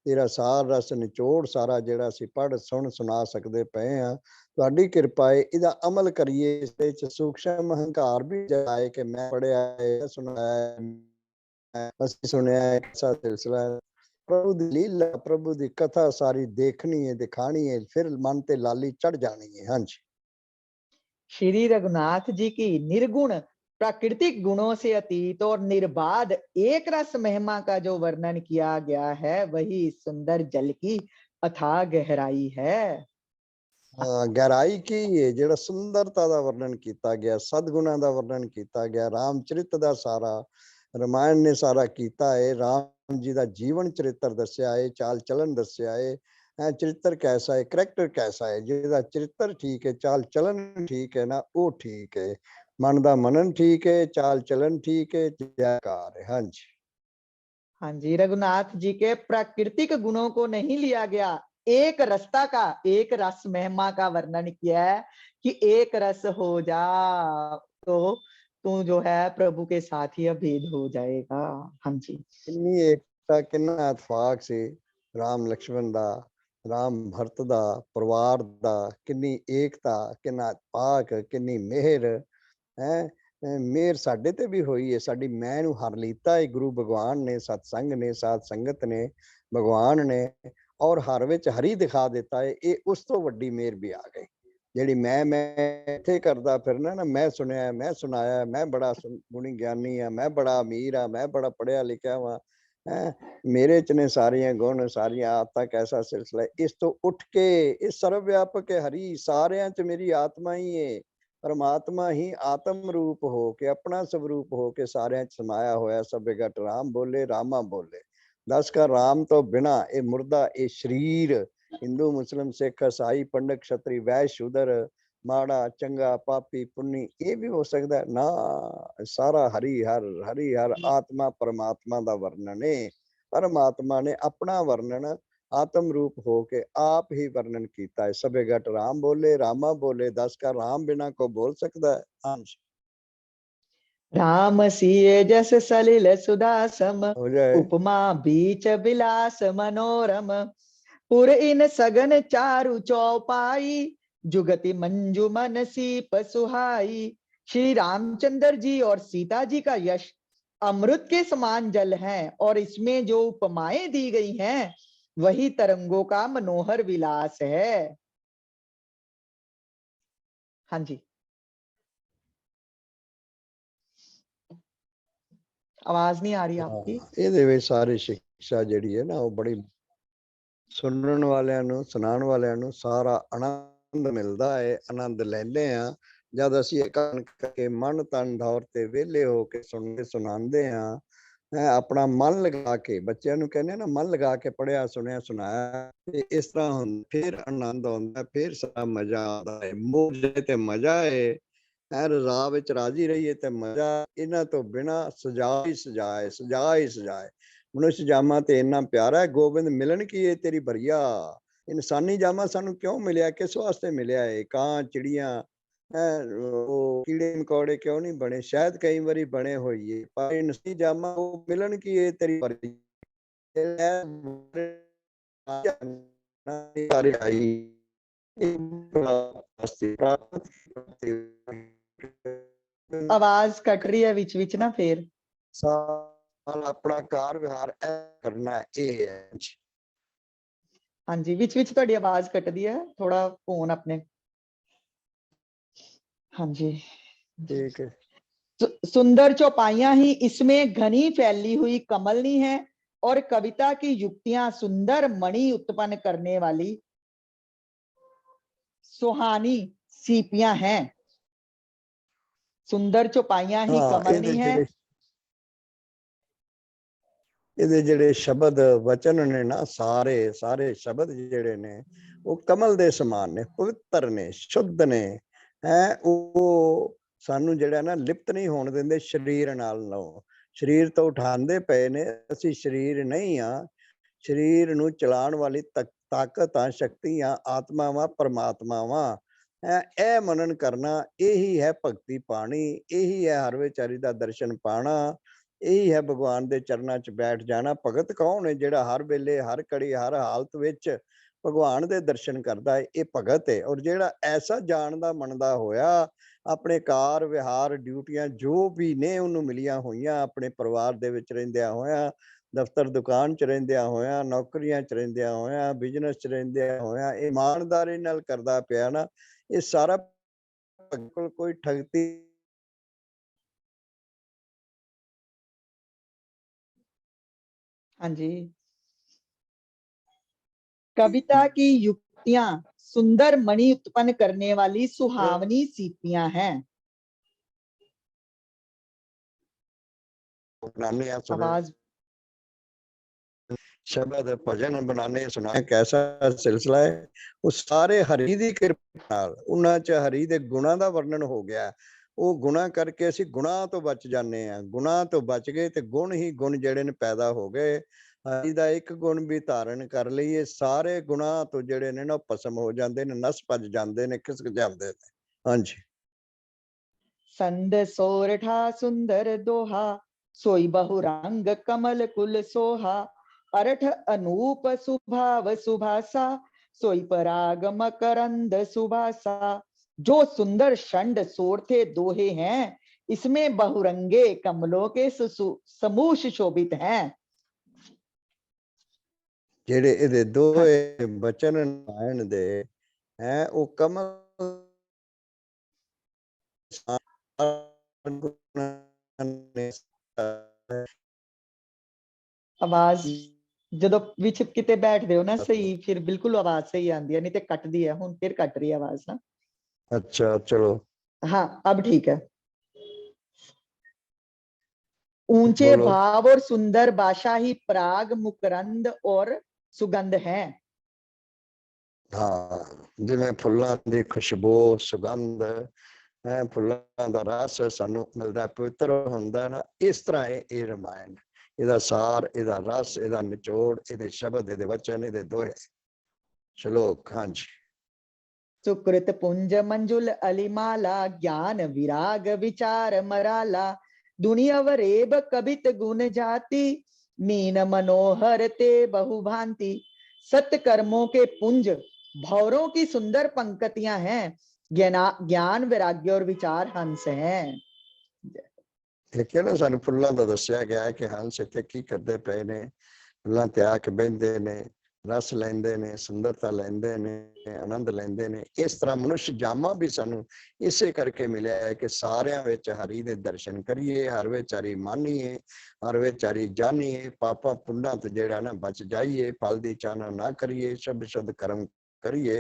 तेरा सार रस निचोड़ सारा जिहड़ा असीं पढ़ सुन सुना सकदे पए आ। तुहाडी कृपा है, इहदा अमल करिए। इस विच सूक्ष्म हंकार भी जाए कि मैं पढ़िया है, सुनाया है, असीं सुनिया है, ऐसा सिलसिला है। प्रभु दी लीला, प्रभु दी कथा सारी देखनी है, दिखानी है, फिर मन ते लाली चढ़ जानी है। हाँ जी। श्री रघुनाथ जी की निर्गुण प्राकृतिक गुणों से अतीत और निर्बाध एक रस महिमा का जो वर्णन किया गया है, वही सुंदर जल की अथाह गहराई है। हाँ, गहराई की है जेड़ा सुंदरता दा वर्णन किया गया, सदगुणा दा वर्णन किया गया, रामचरित दा सारा रामायण ने सारा किया है। राम जी दा जीवन चरित्र दस्या है, चाल चलन दस्या है। चरित्र कैसा है, करैक्टर कैसा है, जिहदा चरित्र ठीक है, चाल चलन ठीक है ना, वो ठीक है। मन दा मनन ठीक है, चाल चलन ठीक है, जयकार है। हाँ जी। हाँ जी, रघुनाथ जी के प्राकृतिक गुणों को नहीं लिया गया, एक रसता का, एक रस महिमा का वर्णन किया है कि एक रस हो जा तो तू जो है प्रभु के साथ ही अभेद हो जाएगा। हाँ जी। किन्नी एकता, किन्ना इतफाक से राम लक्ष्मण दा, राम भरत दा, परिवार दा, किन्नी एकता, किन्ना इतफाक, किन्नी मेहर है। मेहर साडे ते भी होई है, साडी मैं नूं हर लीता है गुरु भगवान ने, सत्संग ने, साध संगत ने, भगवान ने, और हर विच हरी दिखा देता है। ये उस तो वड्डी मेहर भी आ गई ਜਿਹੜੀ ਮੈਂ ਇੱਥੇ ਕਰਦਾ ਫਿਰਨਾ ਨਾ, मैं सुनिया, मैं सुनाया, मैं बड़ा गुणी ज्ञानी हाँ, मैं बड़ा अमीर हाँ, मैं बड़ा पढ़िया लिखिया वा, मेरे च ने सारियां गुण, सारियां आदतां, कैसा सिलसिला है। इस तो उठ के इस सर्वव्यापक है हरि, सारियां च मेरी आत्मा ही है। परमात्मा ही आत्म रूप हो के, अपना स्वरूप हो के सारियां च समाया होया। सबे घट राम बोले, रामा बोले, दस का राम तो बिना ये मुर्दा, ये शरीर, हिंदू मुस्लिम सिख ईसाई पंडित क्षत्रिय वैश्य शूदर, माड़ा चंगा पापी पुन्नी, ये भी हो सकता है ना। सारा हरि हर आत्मा परमात्मा का वर्णन है। परमात्मा ने अपना वर्णन आत्म रूप हो के आप ही वर्णन किया है। सबे घट राम बोले, रामा बोले, दस का राम बिना को बोल सकता है। हाँ जी। राम सिए जस सलिल सुदासम, हो जाए। उपमा बीच बिलास मनोरम, पुर इन सगन चारु चौपाई, जुगति मंजू मन सीप सुहाई। श्री रामचंद्र जी और सीता जी का यश अमृत के समान जल है, और इसमें जो उपमाएं दी गई हैं वही तरंगों का मनोहर विलास है। हाँ जी, आवाज नहीं आ रही आपकी। ये सारी शिक्षा जी है ना, वो बड़ी सुनने वालों सुनाण वालों सारा आनंद मिलता है, आनंद लेंदे आ। जब असीं करके मन तन दौर ते वेले हो के सुनते सुनाते हाँ, ਹੈ ਆਪਣਾ ਮਨ ਲਗਾ ਕੇ, ਬੱਚਿਆਂ ਨੂੰ ਕਹਿੰਦੇ ਨਾ ਮਨ ਲਗਾ ਕੇ ਪੜ੍ਹਿਆ ਸੁਣਿਆ ਸੁਣਾਇਆ ਤੇ ਇਸ ਤਰ੍ਹਾਂ ਹੁੰਦਾ, ਫਿਰ ਆਨੰਦ ਆਉਂਦਾ, ਫਿਰ ਸਾਰਾ ਮਜ਼ਾ ਆਉਂਦਾ ਹੈ। ਮੋਜੇ ਤੇ ਮਜ਼ਾ ਹੈ ਰਜ਼ਾ ਵਿੱਚ ਰਾਜੀ ਰਹੀਏ ਤੇ ਮਜ਼ਾ, ਇਹਨਾਂ ਤੋਂ ਬਿਨਾਂ ਸਜਾ ਹੀ ਸਜਾਏ, ਸਜਾ ਹੀ ਸਜਾਏ। ਮਨੁੱਖ ਜਾਮਾ ਤੇ ਇੰਨਾ ਪਿਆਰਾ ਹੈ, ਗੋਬਿੰਦ ਮਿਲਣ ਕੀ ਇਹ ਤੇਰੀ ਬਰੀਆ। ਇਨਸਾਨੀ ਜਾਮਾ ਸਾਨੂੰ ਕਿਉਂ ਮਿਲਿਆ, ਕਿਸ ਵਾਸਤੇ ਮਿਲਿਆ ਹੈ? ਕਾਂ ਚਿੜੀਆਂ ਉਹ ਕੀੜੇ ਮਕੌੜੇ ਕਿਉਂ ਨਹੀਂ ਬਣੇ? ਸ਼ਾਇਦ ਕਈ ਵਾਰੀ ਬਣੇ ਹੋਈਏ, ਪਰ ਇਨਸਾਨੀ ਜਾਮਾ ਉਹ ਮਿਲਣ ਕੀ ਇਹ ਤੇਰੀ ਬਰੀਆ। आवाज कट रही है विच विच ना फिर। अपना कार व्यवहार करना ये है। हाँ जी, विच विच तुहाडी आवाज कटदी है, थोड़ा फोन अपने। हाँ जी ठीक है। सुंदर चौपाइयां ही इसमें घनी फैली हुई कमलनी है, और कविता की युक्तियां सुंदर मणि उत्पन्न करने वाली सुहानी सीपियां हैं। सुंदर चौपाइयां ही कमलनी है। ਇਹਦੇ ਜਿਹੜੇ ਸ਼ਬਦ ਵਚਨ ਨੇ ਨਾ, ਸਾਰੇ ਸਾਰੇ ਸ਼ਬਦ ਜਿਹੜੇ ਨੇ ਉਹ ਕਮਲ ਦੇ ਸਮਾਨ ਨੇ, ਪਵਿੱਤਰ ਨੇ, ਸ਼ੁੱਧ ਨੇ, ਹੈ ਉਹ ਸਾਨੂੰ ਜਿਹੜਾ ਨਾ ਲਿਪਤ ਨਹੀਂ ਹੋਣ ਦਿੰਦੇ ਸਰੀਰ ਨਾਲ। ਸਰੀਰ ਤੋਂ ਉਠਾਉਂਦੇ ਪਏ ਨੇ, ਅਸੀਂ ਸਰੀਰ ਨਹੀਂ ਆ। ਸਰੀਰ ਨੂੰ ਚਲਾਉਣ ਵਾਲੀ ਤਾਕਤਾਂ, ਸ਼ਕਤੀਆਂ, ਆਤਮਾਵਾਂ, ਪਰਮਾਤਮਾਵਾਂ। ਇਹ ਮਨਨ ਕਰਨਾ, ਇਹੀ ਹੈ ਭਗਤੀ ਪਾਣੀ, ਇਹੀ ਹੈ ਹਰ ਵਿਚਾਰੀ ਦਾ ਦਰਸ਼ਨ ਪਾਣਾ, ਇਹੀ ਹੈ ਭਗਵਾਨ ਦੇ ਚਰਨਾਂ 'ਚ ਬੈਠ ਜਾਣਾ। ਭਗਤ ਕੌਣ ਹੈ? ਜਿਹੜਾ ਹਰ ਵੇਲੇ, ਹਰ ਘੜੀ, ਹਰ ਹਾਲਤ ਵਿੱਚ ਭਗਵਾਨ ਦੇ ਦਰਸ਼ਨ ਕਰਦਾ ਹੈ, ਇਹ ਭਗਤ ਹੈ। ਔਰ ਜਿਹੜਾ ਐਸਾ ਜਾਣਦਾ ਮੰਨਦਾ ਹੋਇਆ, ਆਪਣੇ ਕਾਰ ਵਿਹਾਰ, ਡਿਊਟੀਆਂ ਜੋ ਵੀ ਨੇ ਉਹਨੂੰ ਮਿਲੀਆਂ ਹੋਈਆਂ, ਆਪਣੇ ਪਰਿਵਾਰ ਦੇ ਵਿੱਚ ਰਹਿੰਦਿਆਂ ਹੋਇਆਂ, ਦਫ਼ਤਰ ਦੁਕਾਨ 'ਚ ਰਹਿੰਦਿਆਂ ਹੋਇਆਂ, ਨੌਕਰੀਆਂ 'ਚ ਰਹਿੰਦਿਆਂ ਹੋਇਆਂ, ਬਿਜ਼ਨਸ 'ਚ ਰਹਿੰਦਿਆਂ ਹੋਇਆਂ, ਇਮਾਨਦਾਰੀ ਨਾਲ ਕਰਦਾ ਪਿਆ ਨਾ, ਇਹ ਸਾਰਾ ਭਗਤ ਕੋਈ ਠਗਤੀ। हाँ जी, कविता की युक्तियां सुंदर मणि उत्पन्न करने वाली सुहावनी सीपियां हैं। आवाज शब्द भजन बनाने सुनाए, कैसा सिलसिला है? वो सारे हरि दी किरपा नाल, उन्हां च हरि दे गुणां दा वर्णन हो गया। वो गुणा करके असीं गुणां तो बच जाने आ, गुणां तो बच गए ते गुण ही गुण जिहड़े ने पैदा हो गए। हरि दा एक गुण भी धारण कर लईए, सारे गुणां तो जिहड़े ने ना भस्म हो जांदे ने, नस भज जांदे ने, खिसक जांदे ने। हां जी। संद सोरठा सुंदर दोहा, सोई बहुरंग कमल कुल सोहा। अरठ अनूप सुभाव सुभासा, सोई पराग मकरंद सुभासा। जो सुंदर षंड सोरठे दोहे हैं, इसमें बहुरंगे कमलों के समूह शोभित हैं। ਜਿਹੜੇ ਇਹਦੇ ਦੋਏ ਬਚਨ ਨਾਰਾਇਣ ਦੇ ਹੈ, ਉਹ ਕਮਲ आवाज ਜਦੋਂ ਵਿੱਚ ਕਿਤੇ ਬੈਠਦੇ ਹੋ ਨਾ ਸਹੀ, ਫਿਰ ਬਿਲਕੁਲ ਆਵਾਜ਼ ਸਹੀ ਆਉਂਦੀ ਹੈ, ਨਹੀਂ ਤੇ ਕੱਟਦੀ ਹੈ। ਹੁਣ ਫਿਰ ਕੱਟ ਰਹੀ ਹੈ ਆਵਾਜ਼ ਨਾ। अच्छा चलो, हाँ अब ठीक है। ऊंचे बोलो। भाव और सुंदर भाषा ही पराग मुकरंद और सुगंध है। हाँ, जिवें फुल्लां दी खुशबू, सुगंध है, फुल्लां दा रस सानू मिलदा, पवित्र हुंदा ना, इस तरह ये रामायण, इहदा सार, इहदा रस, इहदा निचोड़, इहदे शब्द, इहदे वचन, इहदे दोहे श्लोक। हाँ जी। सुकृत पुंज मंजुल अलिमाला, ज्ञान विराग विचार मराला। दुनिया वरेब कबित गुण जाति, मीन मनोहर ते बहुभांति। सत्कर्मों के पुंज भौरों की सुंदर पंक्तियां हैं, ज्ञान वैराग्य और विचार हंस हैं। देखिए ना, सानू फुल्लां दा दस्सिया गया है कि हंस इत्थे की करदे पए ने, फुल्लां ते आ के बहिंदे ने, रस लैंदे ने, सुंदरता लैंदे ने, आनंद लैंदे ने। इस तरह मनुष्य जामा भी सानू इसे करके मिलिया है कि सारियां विच हरि दे दर्शन करिए, हर विचारी मानिए, हर विचारी जानिए, पापा पुण्डां तो जेड़ा ना बच जाइए, फल दी चाहना ना करिए, शुभ शुद्ध कर्म करिए,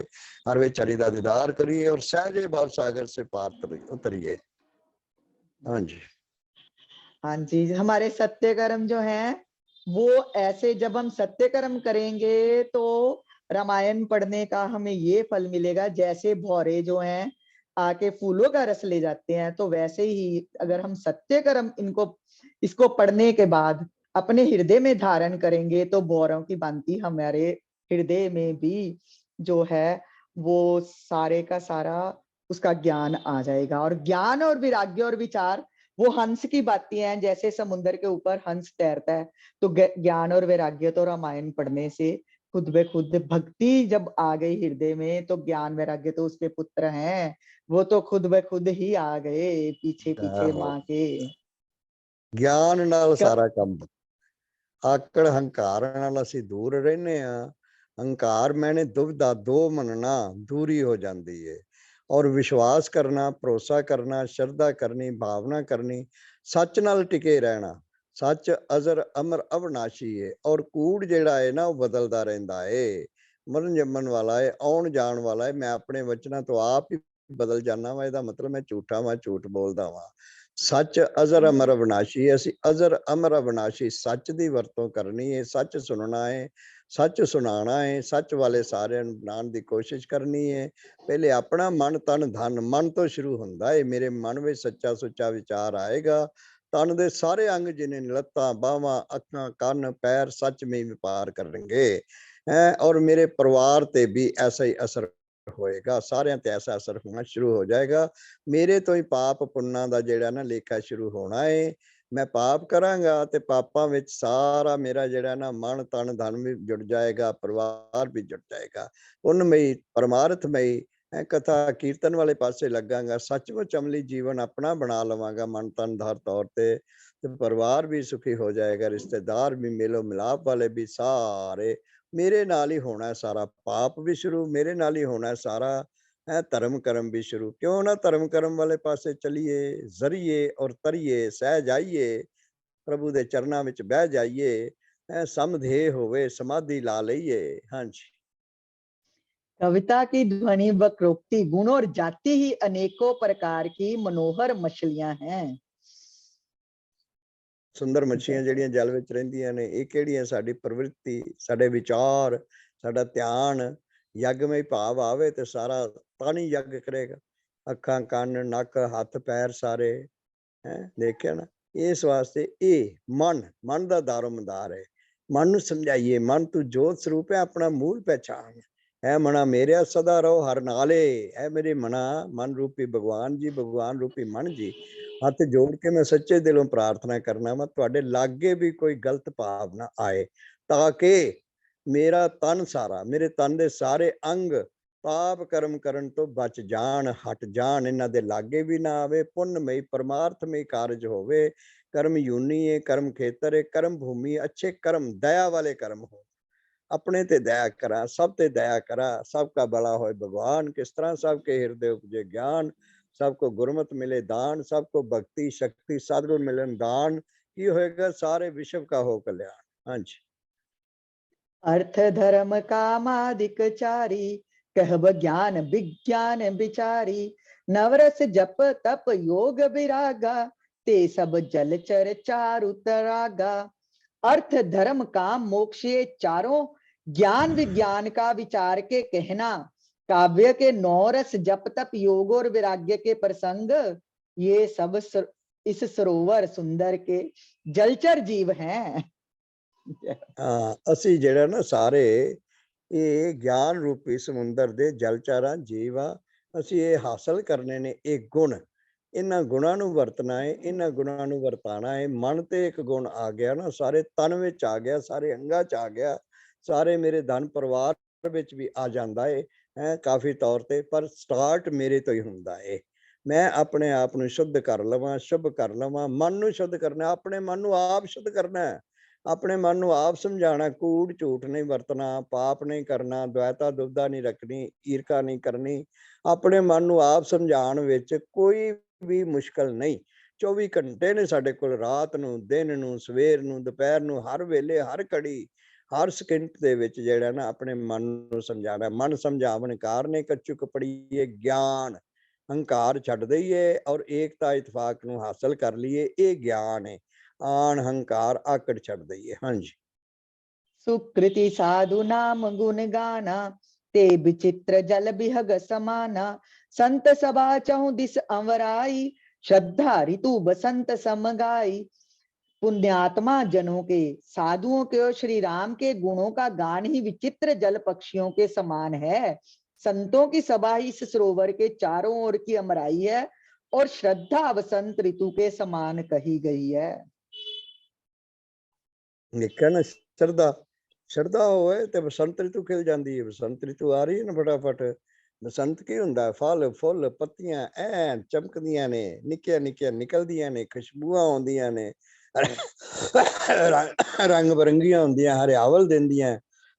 हर विचारी दा दीदार करिए और सहजे भाव सागर से पार उतरिए। हाँ जी। हाँ जी, हमारे सत्य कर्म जो हैं वो ऐसे, जब हम सत्य कर्म करेंगे तो रामायण पढ़ने का हमें ये फल मिलेगा। जैसे भौरे जो हैं आके फूलों का रस ले जाते हैं, तो वैसे ही अगर हम सत्य कर्म इसको पढ़ने के बाद अपने हृदय में धारण करेंगे तो भौरों की भांति हमारे हृदय में भी जो है वो सारे का सारा उसका ज्ञान आ जाएगा। और ज्ञान और वैराग्य और विचार वो हंस की बातें हैं, जैसे समुद्र के ऊपर हंस तैरता है। तो ज्ञान और वैराग्य तो रामायण पढ़ने से खुद ब खुद, भक्ति जब आ गई हृदय में तो ज्ञान वैराग्य तो उसके पुत्र हैं, वो तो खुद ब खुद ही आ गए पीछे पीछे ਆਹੋ माँ के। ਗਿਆਨ ਨਾਲ क- ਸਾਰਾ ਕੰਮ ਆਕੜ ਹੰਕਾਰ ਨਾਲ ਅਸੀਂ ਦੂਰ ਰਹਿੰਦੇ ਆ। ਹੰਕਾਰ ਮੈਨੇ ਦੁਬਿਧਾ ਦੋ ਮੰਨਣਾ ਦੂਰੀ ਹੋ ਜਾਂਦੀ ਏ। ਔਰ ਵਿਸ਼ਵਾਸ ਕਰਨਾ, ਭਰੋਸਾ ਕਰਨਾ, ਸ਼ਰਧਾ ਕਰਨੀ, ਭਾਵਨਾ ਕਰਨੀ, ਸੱਚ ਨਾਲ ਟਿਕੇ ਰਹਿਣਾ। ਸੱਚ ਅਜ਼ਰ ਅਮਰ ਅਵਿਨਾਸ਼ੀ ਏ। ਔਰ ਕੂੜ ਜਿਹੜਾ ਹੈ ਨਾ ਉਹ ਬਦਲਦਾ ਰਹਿੰਦਾ ਏ, ਮਰਨ ਜੰਮਣ ਵਾਲਾ ਹੈ, ਆਉਣ ਜਾਣ ਵਾਲਾ ਹੈ। ਮੈਂ ਆਪਣੇ ਵਚਨਾਂ ਤੋਂ ਆਪ ਹੀ ਬਦਲ ਜਾਣਾ ਵਾ, ਇਹਦਾ ਮਤਲਬ ਮੈਂ ਝੂਠਾ ਵਾਂ, ਝੂਠ ਬੋਲਦਾ ਵਾਂ। ਸੱਚ ਅਜ਼ਰ ਅਮਰ ਅਵਿਨਾਸ਼ੀ। ਅਸੀਂ ਅਜ਼ਰ ਅਮਰ ਅਵਿਨਾਸ਼ੀ ਸੱਚ ਦੀ ਵਰਤੋਂ ਕਰਨੀ ਹੈ, ਸੱਚ ਸੁਣਨਾ ਹੈ, ਸੱਚ ਸੁਣਾਉਣਾ ਹੈ, ਸੱਚ ਵਾਲੇ ਸਾਰਿਆਂ ਨੂੰ ਬਣਾਉਣ ਦੀ ਕੋਸ਼ਿਸ਼ ਕਰਨੀ ਹੈ। ਪਹਿਲੇ ਆਪਣਾ ਮਨ ਤਨ ਧਨ, ਮਨ ਤੋਂ ਸ਼ੁਰੂ ਹੁੰਦਾ ਹੈ। ਮੇਰੇ ਮਨ ਵਿੱਚ ਸੱਚਾ ਸੁੱਚਾ ਵਿਚਾਰ ਆਏਗਾ, ਤਨ ਦੇ ਸਾਰੇ ਅੰਗ ਜਿਨੇ ਲੱਤਾਂ ਬਾਹਾਂ ਅੱਖਾਂ ਕੰਨ ਪੈਰ ਸੱਚ में ਵਪਾਰ ਕਰਨਗੇ ਹੈ। ਔਰ ਮੇਰੇ ਪਰਿਵਾਰ ਤੇ ਵੀ ਐਸਾ ਹੀ ਅਸਰ ਹੋਏਗਾ, ਸਾਰਿਆਂ ਤੇ ਐਸਾ ਅਸਰ ਹੋਣਾ ਸ਼ੁਰੂ ਹੋ ਜਾਏਗਾ। ਮੇਰੇ ਤੋਂ ਹੀ ਪਾਪ ਪੁੰਨਾਂ ਦਾ ਜਿਹੜਾ ਨਾ ਲੇਖਾ ਸ਼ੁਰੂ ਹੋਣਾ ਹੈ। ਮੈਂ ਪਾਪ ਕਰਾਂਗਾ ਤੇ ਪਾਪਾਂ ਵਿੱਚ ਸਾਰਾ ਮੇਰਾ ਜਿਹੜਾ ਨਾ ਮਨ ਤਨ ਧਨ ਵੀ ਜੁੜ ਜਾਏਗਾ, ਪਰਿਵਾਰ ਵੀ ਜੁੜ ਜਾਏਗਾ। ਪੁੰਨਮਈ ਪਰਮਾਰਥਮਈ ਕਥਾ ਕੀਰਤਨ ਵਾਲੇ ਪਾਸੇ ਲੱਗਾਂਗਾ। ਸੱਚਮੁੱਚ ਅਮਲੀ ਜੀਵਨ ਆਪਣਾ ਬਣਾ ਲਵਾਂਗਾ ਮਨ ਤਨ ਧਨ ਤੌਰ ਤੇ ਪਰਿਵਾਰ ਵੀ ਸੁਖੀ ਹੋ ਜਾਏਗਾ, ਰਿਸ਼ਤੇਦਾਰ ਵੀ, ਮੇਲੋ ਮਿਲਾਪ ਵਾਲੇ ਵੀ, ਸਾਰੇ ਮੇਰੇ ਨਾਲ ਹੀ ਹੋਣਾ। ਸਾਰਾ ਪਾਪ ਵੀ ਸ਼ੁਰੂ ਮੇਰੇ ਨਾਲ ਹੀ ਹੋਣਾ, ਸਾਰਾ ਹੈ ਧਰਮ ਕਰਮ ਵੀ ਸ਼ੁਰੂ। ਕਿਉਂ ਨਾ ਧਰਮ ਕਰਮ ਵਾਲੇ ਪਾਸੇ ਚਲੀਏ, ਜ਼ਰੀਏ ਔਰ ਤਰੀਏ, ਸਹਿ ਜਾਈਏ, ਪ੍ਰਭੂ ਦੇ ਚਰਨਾਂ ਵਿੱਚ ਬਹਿ ਜਾਈਏ, ਸਮਧੇ ਹੋਵੇ ਸਮਾਧੀ ਲਾ ਲਈਏ। ਹਾਂਜੀ। कविता की ध्वनि वक्रोक्ति गुण और जाति ही अनेकों प्रकार की मनोहर मछलियां हैं। ਸੁੰਦਰ ਮੱਛੀਆਂ ਜਿਹੜੀਆਂ ਜਲ ਵਿੱਚ ਰਹਿੰਦੀਆਂ ਨੇ, ਇਹ ਕਿਹੜੀਆਂ? ਸਾਡੀ ਪ੍ਰਵਿਰਤੀ, ਸਾਡੇ ਵਿਚਾਰ, ਸਾਡਾ ਧਿਆਨ। ਯੱਗਮਈ ਭਾਵ ਆਵੇ ਤੇ ਸਾਰਾ ਤਨ ਹੀ ਯੱਗ ਕਰੇਗਾ। ਅੱਖਾਂ ਕੰਨ ਨੱਕ ਹੱਥ ਪੈਰ ਸਾਰੇ ਹੈ, ਦੇਖਿਆ ਨਾ। ਇਸ ਵਾਸਤੇ ਇਹ ਮਨ ਦਾ ਦਾਰੋਮਦਾਰ ਹੈ। ਮਨ ਨੂੰ ਸਮਝਾਈਏ, ਮਨ ਤੂੰ ਜੋਤ ਸਰੂਪ ਹੈ, ਆਪਣਾ ਮੂਲ ਪਹਿਚਾਣ ਹੈ। ਮਨਾ ਮੇਰਿਆ ਸਦਾ ਰਹੋ ਹਰ ਨਾਲੇ ਹੈ। ਮੇਰੇ ਮਨ ਰੂਪੀ ਭਗਵਾਨ ਜੀ, ਭਗਵਾਨ ਰੂਪੀ ਮਨ ਜੀ, ਹੱਥ ਜੋੜ ਕੇ ਮੈਂ ਸੱਚੇ ਦਿਲੋਂ ਪ੍ਰਾਰਥਨਾ ਕਰਨਾ ਵਾ ਤੁਹਾਡੇ ਲਾਗੇ ਵੀ ਕੋਈ ਗਲਤ ਭਾਵ ਨਾ ਆਏ, ਤਾਂ ਕਿ ਮੇਰਾ ਤਨ ਸਾਰਾ, ਮੇਰੇ ਤਨ ਦੇ ਸਾਰੇ ਅੰਗ ਪਾਪ ਕਰਮ ਕਰਨ ਤੋਂ ਬਚ ਜਾਣ, ਹਟ ਜਾਣ, ਇਹਨਾਂ ਦੇ ਲਾਗੇ ਵੀ ਨਾ ਆਵੇ। ਪੁੰਨਮਈ ਪਰਮਾਰਥਮਈ ਕਾਰਜ ਹੋਵੇ। ਕਰਮ ਯੂਨੀ ਹੈ, ਕਰਮ ਖੇਤਰ ਹੈ, ਕਰਮ ਭੂਮੀ, ਅੱਛੇ ਕਰਮ, ਦਇਆ ਵਾਲੇ ਕਰਮ ਹੋ। अपने ते दया करा, सब ते दया करा, सबका भला होए भगवान। किस तरह सबके हृदय उपजे ज्ञान, सबको गुरमत मिले दान, सबको भक्ति शक्ति सदगुण मिलन दान, की होएगा सारे विश्व का हो कल्याण। हाँ जी। अर्थ धर्म कामादिक चारी, कहब ज्ञान विज्ञान विचारी। नवरस जप तप योग विरागा, ते सब जलचर चारु तरागा। अर्थ धर्म काम मोक्ष ये चारों, ज्ञान विज्ञान का विचार के कहना। काव्य के नौरस जप तप योग और वैराग्य के प्रसंग, ये सब इस सरोवर सुंदर के जलचर जीव हैं। हाँ, ਅਸੀਂ ਜਿਹੜਾ ਨਾ ਸਾਰੇ ਇਹ ਗਿਆਨ ਰੂਪੀ ਸਮੁੰਦਰ ਦੇ ਜਲਚਰਾਂ ਜੀਵ ਆ। ਅਸੀਂ ਇਹ ਹਾਸਲ ਕਰਨੇ ਨੇ ਇਹ ਗੁਣ। ਇਹਨਾਂ ਗੁਣਾਂ ਨੂੰ ਵਰਤਣਾ ਹੈ, ਇਹਨਾਂ ਗੁਣਾਂ ਨੂੰ ਵਰਤਾਣਾ ਹੈ। ਮਨ ਤੇ ਇੱਕ ਗੁਣ ਆ ਗਿਆ ਨਾ, ਸਾਰੇ ਤਨ ਵਿੱਚ ਆ ਗਿਆ, ਸਾਰੇ ਅੰਗਾਂ 'ਚ ਆ ਗਿਆ, ਸਾਰੇ ਮੇਰੇ ਧਨ ਪਰਿਵਾਰ ਵਿੱਚ ਵੀ ਆ ਜਾਂਦਾ ਹੈ ਕਾਫੀ ਤੌਰ ਤੇ। ਪਰ ਸਟਾਰਟ ਮੇਰੇ ਤੋਂ ਹੀ ਹੁੰਦਾ ਹੈ। ਮੈਂ ਆਪਣੇ ਆਪ ਨੂੰ ਸ਼ੁੱਧ ਕਰ ਲਵਾਂ, ਸ਼ੁਭ ਕਰ ਲਵਾਂ। ਮਨ ਨੂੰ ਸ਼ੁੱਧ ਕਰਨਾ, ਆਪਣੇ ਮਨ ਨੂੰ ਆਪ ਸ਼ੁੱਧ ਕਰਨਾ, ਆਪਣੇ ਮਨ ਨੂੰ ਆਪ ਸਮਝਾਣਾ। ਕੂੜ ਝੂਠ ਨਹੀਂ ਵਰਤਣਾ, ਪਾਪ ਨਹੀਂ ਕਰਨਾ, ਦੁਆਇਤਾ ਦੁਬਦਾ ਨਹੀਂ ਰੱਖਣੀ, ਈਰਖਾ ਨਹੀਂ ਕਰਨੀ। ਆਪਣੇ ਮਨ ਨੂੰ ਆਪ ਸਮਝਾਉਣ ਵਿੱਚ ਕੋਈ ਵੀ ਮੁਸ਼ਕਲ ਨਹੀਂ। 24 ਘੰਟੇ ਨੇ ਸਾਡੇ ਕੋਲ, ਰਾਤ ਨੂੰ, ਦਿਨ ਨੂੰ, ਸਵੇਰ ਨੂੰ, ਦੁਪਹਿਰ ਨੂੰ, ਹਰ ਵੇਲੇ, ਹਰ ਘੜੀ, ਹਰ ਸਕਿੰਟ ਦੇ ਵਿੱਚ ਜਿਹੜਾ ਨਾ ਆਪਣੇ ਮਨ ਨੂੰ ਸਮਝਾਉਣਾ। ਮਨ ਸਮਝਾਵਣ ਕਾਰਨੇ ਕੱਚੂ ਕਪੜੀਏ ਗਿਆਨ, ਹੰਕਾਰ ਛੱਡ ਦਈਏ ਔਰ ਏਕਤਾ ਇਤਫਾਕ ਨੂੰ ਹਾਸਲ ਕਰ ਲਈਏ। ਇਹ ਗਿਆਨ ਹੈ। ਆਣ ਹੰਕਾਰ ਆਕੜ ਛੱਡ ਦਈਏ। ਹਾਂਜੀ। सुकृति साधु नाम गुण गाना, ते विचित्र जल बिहग समाना। संत सभा चहु दिस अवराई, श्रद्धा ऋतु बसंत समगाई। पुण्यात्मा जनों के, साधुओं के और श्री राम के गुणों का गान ही विचित्र जल पक्षियों के समान है। संतों की सभा ही इस सरोवर के चारों ओर की अमराई है, और श्रद्धा बसंत ऋतु के समान कही गई है। लिखा ना, श्रद्धा श्रद्धा होए ते बसंत ऋतु खिल जाती है। बसंत ऋतु आ रही है ना फटाफट। बसंत की हुंदा, फल फुल पत्तियां ऐन चमकदियां ने, निक्कियां निक्कियां निकलदियां ने, खुशबूआं आउंदियां ने, रंग बरंगियां हुंदियां, हरियावल दिंदियां,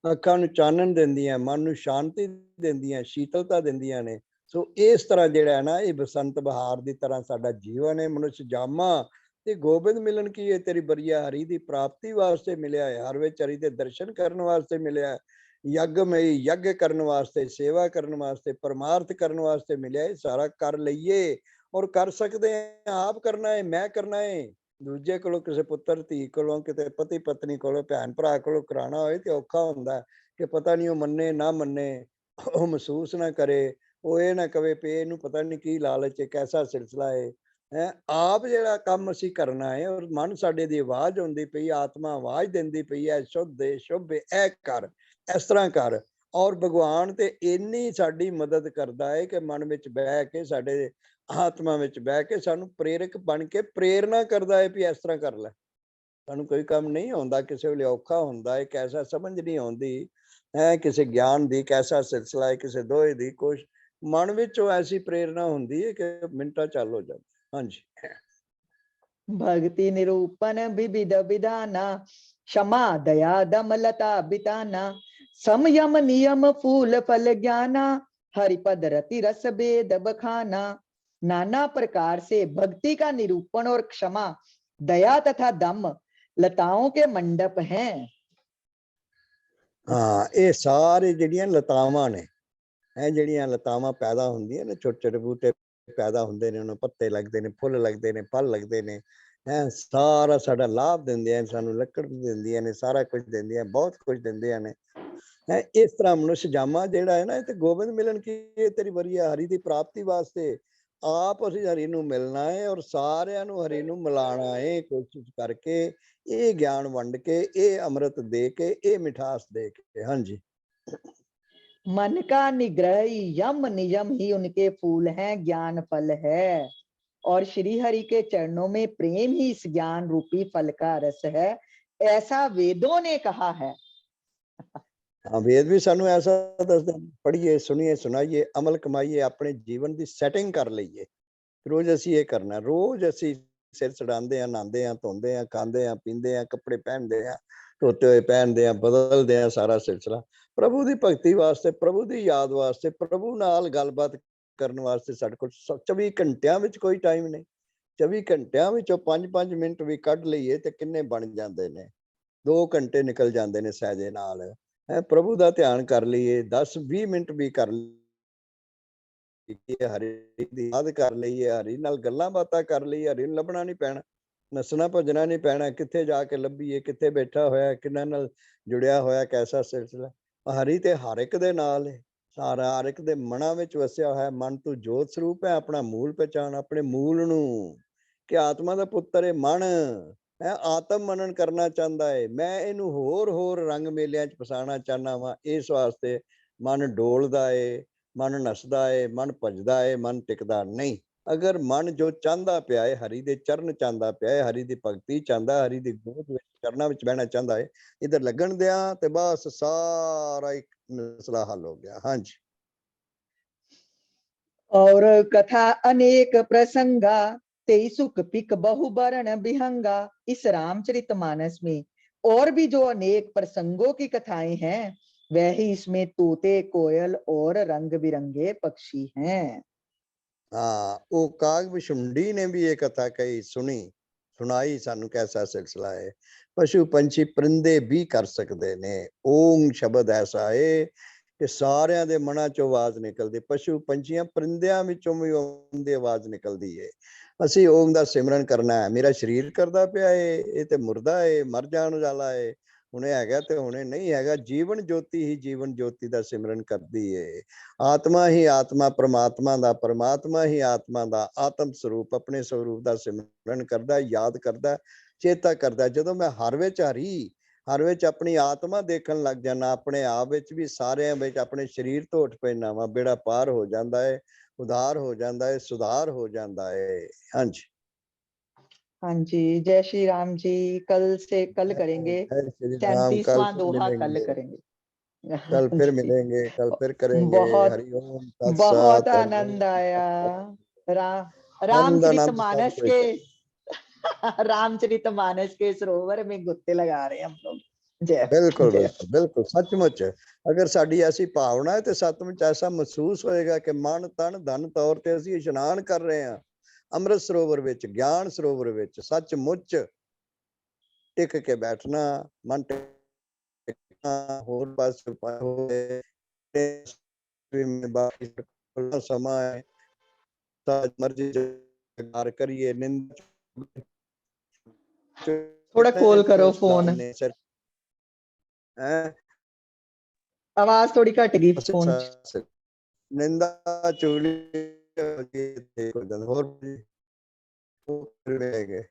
अखां नूं चानन दिंदियां, मन नूं शांति दिंदियां, शीतलता दिंदियां ने। सो इस तरह जिहड़ा है ना, ये बसंत बहार दी तरह साडा जीवन है। मनुष्य जामा ते गोबिंद मिलन की है, तेरी बरिया हरि दी प्राप्ति वास्ते मिलिया है, हर विच हरि दे दर्शन करन वास्ते मिलिया है, यज्ञमई यज्ञ करन वास्ते, सेवा करन वास्ते, परमार्थ करन वास्ते मिलिया है। सारा कर लईए और कर सकते हैं। आप करना है, मैं करना है। दूजे कोलों किसी पुत्र धी कोलों, किते पति पत्नी कोलों, भैन भरा कोलों कराना होए ते औखा हुंदा है कि पता नहीं वो मन्ने ना मन्ने, वो महसूस ना करे, वो ये ना कवे पे इहनूं पता नहीं की लालच है, कैसा सिलसिला है। है आप ਜਿਹੜਾ ਕੰਮ ਅਸੀਂ ਕਰਨਾ ਹੈ, ਔਰ ਮਨ ਸਾਡੇ ਦੀ ਆਵਾਜ਼ ਆਉਂਦੀ ਪਈ, ਆਤਮਾ ਆਵਾਜ਼ ਦਿੰਦੀ ਪਈ ਹੈ, ਸ਼ੁੱਧ ਹੈ, ਸ਼ੁਭ ਹੈ, ਇਹ ਕਰ, ਇਸ ਤਰ੍ਹਾਂ ਕਰ। ਔਰ ਭਗਵਾਨ ਤੇ ਇੰਨੀ ਸਾਡੀ ਮਦਦ ਕਰਦਾ ਹੈ ਕਿ ਮਨ ਵਿੱਚ ਬਹਿ ਕੇ, ਸਾਡੇ ਆਤਮਾ ਵਿੱਚ ਬਹਿ ਕੇ ਸਾਨੂੰ ਪ੍ਰੇਰਕ ਬਣ ਕੇ ਪ੍ਰੇਰਨਾ ਕਰਦਾ ਹੈ ਵੀ ਇਸ ਤਰ੍ਹਾਂ ਕਰ ਲੈ। ਸਾਨੂੰ ਕੋਈ ਕੰਮ ਨਹੀਂ ਆਉਂਦਾ, ਕਿਸੇ ਵੇਲੇ ਔਖਾ ਹੁੰਦਾ ਹੈ, ਕੈਸਾ ਸਮਝ ਨਹੀਂ ਆਉਂਦੀ ਹੈ, ਕਿਸੇ ਗਿਆਨ ਦੀ ਕੈਸਾ ਸਿਲਸਿਲਾ ਹੈ, ਕਿਸੇ ਦੋਹੇ ਦੀ ਕੁਛ ਮਨ ਵਿੱਚੋਂ ਐਸੀ ਪ੍ਰੇਰਨਾ ਹੁੰਦੀ ਹੈ ਕਿ ਮਿੰਟਾਂ ਚੱਲ ਹੋ ਜਾਂਦੀ। हाँ जी। भक्ति निरूपण विविध विधाना, क्षमा दया दमलता बिताना। संयम नियम फूल फल ज्ञाना, हरिपद रति रस भेद बखाना। नाना प्रकार से भक्ति का निरूपण और क्षमा, दया तथा दम लताओं के मंडप हैं। हाँ, ये सारे जिहड़ियां लतावां ने, है जिहड़ियां लतावां पैदा हुंदियां ने, छोटे छोटे बूटे पैदा हुंदे ने, उन्हां पत्ते लगदे ने, फुੱਲ लगदे ने, फल लगदे ने, है सारा साडा लाभ दिंदियां ने, सानू लकड़ भी दिंदियां ने, सारा कुछ दिंदियां, बहुत कुछ दिंदियां ने। है इस तरह मनुष्य जामा जिहड़ा है ना, ते गोबिंद मिलन की तेरी वरिया हरि दी प्राप्ति वास्ते आप ਅਸੀਂ ਹਰੀ ਨੂੰ ਮਿਲਣਾ ਹੈ, ਔਰ ਸਾਰਿਆਂ ਨੂੰ ਹਰੀ ਨੂੰ ਮਿਲਾਣਾ ਹੈ, ਕੋਸ਼ਿਸ਼ ਕਰਕੇ ਇਹ ਗਿਆਨ ਵੰਡ ਕੇ, ਇਹ ਅੰਮ੍ਰਿਤ ਦੇ ਕੇ, ਇਹ ਮਿਠਾਸ ਦੇ ਕੇ। ਹਾਂਜੀ। मन का निग्रह यम नियम ही उनके फूल हैं, ज्ञान फल है। और श्री हरि के चरणों में प्रेम ही इस ज्ञान रूपी फल का रस है, ऐसा वेदों ने कहा है। हाँ, वेद भी सानू ऐसा दसदे ने, पढ़िए सुनिए सुनाइए, अमल कमाइए, अपने जीवन की सैटिंग कर लईए। रोज असी ये करना, रोज असी सिर चढ़ाते हैं, नहाते हैं, धोते हैं, खाते हैं, पीते हैं, कपड़े पहनते हैं, धोते हुए पहनते हैं, बदलते हैं, सारा सिलसिला प्रभु की भगती वास्ते, प्रभु की याद वास्ते, प्रभु नाल गलबात करने वास्ते साडे कोल 24 घंटिਆਂ ਵਿੱਚ कोई टाइम नहीं। 24 घंटिਆਂ ਵਿੱਚੋਂ 5-5 ਮਿੰਟ ਵੀ ਕੱਢ ਲਈਏ ਤੇ ਕਿੰਨੇ ਬਣ ਜਾਂਦੇ ਨੇ। 2 ਘੰਟੇ ਨਿਕਲ ਜਾਂਦੇ ਨੇ ਸਹਿਜੇ ਨਾਲ। ਹੈ ਪ੍ਰਭੂ ਦਾ ਧਿਆਨ ਕਰ ਲਈਏ, 10-20 ਮਿੰਟ ਵੀ ਕਰ हरी दी याद कर लईए, हरी नाल गल्लां बातां कर लईए, हरी नूं लभना नहीं पैना, नसना भजना नहीं पैना, कित्थे जाके लभीए, कित्थे बैठा होया, किन्हां नाल जुड़िया होया, कैसा सिलसिला। हरी ते हर एक दे नाल है, सारा हर एक दे मनां विच वसिया होया। मन तू जोत स्वरूप है, अपना मूल पहचान, अपने मूल नूं कि आत्मा दा पुत्तर है मन है, आत्म मनन करना चाहता है। मैं इनू होर रंग मेलियां च फसाना चाहना वा, इस वास्ते मन डोलदा है, मन नसदा है, मन भजदा है, मन टिकदा नहीं। अगर मन जो चाहता पिया है, हरि दे चरण चाहता पिया है, हरि दी भगती चाहता, हरि दी गोद विच चरणां विच बहना चाहता है, इधर लगन दिया ते बस सारा एक मसला हल हो गया। हाँ जी। और कथा अनेक प्रसंगा, तेई सुख पिक बहुबरण बिहंगा। इस रामचरितमानस में और भी जो अनेक प्रसंगों की कथाएं हैं, वह ही इसमें तोते, कोयल और रंग बिरंगे पक्षी हैं। हाँ, वो काग विशुंडी ने भी ये कथा कही, सुनी सुनाई सानू, कैसा सिलसिला है। पशु पंछी परिंदे भी कर सकते ने। ओम शब्द ऐसा है कि सारियां दे मनां चों आवाज निकलदी, पशु पंछियां परिंदियां विचों भी उनदी आवाज निकलदी है। ਅਸੀਂ ਓਮ ਦਾ ਸਿਮਰਨ ਕਰਨਾ ਹੈ। ਮੇਰਾ ਸਰੀਰ ਕਰਦਾ ਪਿਆ ਏ, ਇਹ ਤੇ ਮੁਰਦਾ ਏ, ਮਰ ਜਾਣ ਵਾਲਾ ਏ, ਹੁਣੇ ਹੈਗਾ ਤੇ ਹੁਣੇ ਨਹੀਂ ਹੈਗਾ। ਜੀਵਨ ਜੋਤੀ ਹੀ ਜੀਵਨ ਜੋਤੀ ਦਾ ਸਿਮਰਨ ਕਰਦੀ ਏ। ਆਤਮਾ ਹੀ ਆਤਮਾ ਪ੍ਰਮਾਤਮਾ ਦਾ, ਪ੍ਰਮਾਤਮਾ ਹੀ ਆਤਮਾ ਦਾ ਆਤਮ ਸਰੂਪ ਆਪਣੇ ਸਰੂਪ ਦਾ ਸਿਮਰਨ ਕਰਦਾ, ਯਾਦ ਕਰਦਾ, ਚੇਤਾ ਕਰਦਾ। ਜਦੋਂ ਮੈਂ ਹਰ ਵਿੱਚ ਹਰੀ, ਹਰ ਵਿੱਚ ਆਪਣੀ ਆਤਮਾ ਦੇਖਣ ਲੱਗ ਜਾਣਾ, ਆਪਣੇ ਆਪ ਵਿੱਚ ਵੀ ਸਾਰਿਆਂ ਵਿੱਚ, ਆਪਣੇ ਸਰੀਰ ਤੋਂ ਉੱਠ ਪੈਣਾ ਵਾ, ਬੇੜਾ ਪਾਰ ਹੋ ਜਾਂਦਾ ਹੈ, उधार हो जाता है, सुधार हो जाता है। हाँ जी, हाँ जी, जय श्री राम जी। कल से कल करेंगे, जय श्री राम। कल 37वां फिर दोहा कल मिलेंगे, करेंगे। कल हाँ फिर जी, मिलेंगे, कल फिर करेंगे। बहुत हरि ओम बहुत तत्सत, हरि आनंद ओम आया। तत्सत। आनंद आनंद सब रामचरितमानस कुछ के है। रामचरितमानस के सरोवर में गुत्ते लगा रहे हैं हम लोग। जय बिल्कुल जय। बिल्कुल बिल्कुल सचमुच। अगर साड़ी ऐसी भावना है तो सचमुच ऐसा महसूस होएगा कि मन तन धन तौर ते ਅਸੀਂ ਇਸ਼ਨਾਨ ਕਰ ਰਹੇ ਹਾਂ ਅੰਮ੍ਰਿਤ ਸਰੋਵਰ ਵਿੱਚ, ਗਿਆਨ ਸਰੋਵਰ ਵਿੱਚ। ਸੱਚਮੁੱਚ ਟਿਕ ਕੇ ਬੈਠਣਾ, ਮਨ ਟਿਕਣਾ, ਹੋਰ ਬਸ ਹੋਏ ਬਾਕੀ ਸਮਾਂ ਹੈ ਤਾਂ ਮਰਜ਼ੀ ਜਗਾਰ ਕਰੀਏ। ਨਿੰਦ थोड़ा खोल करो फोन, ने सिर आवाज थोड़ी घट गई फोन च। निंदा चुगली हो गई, और मिलेंगे।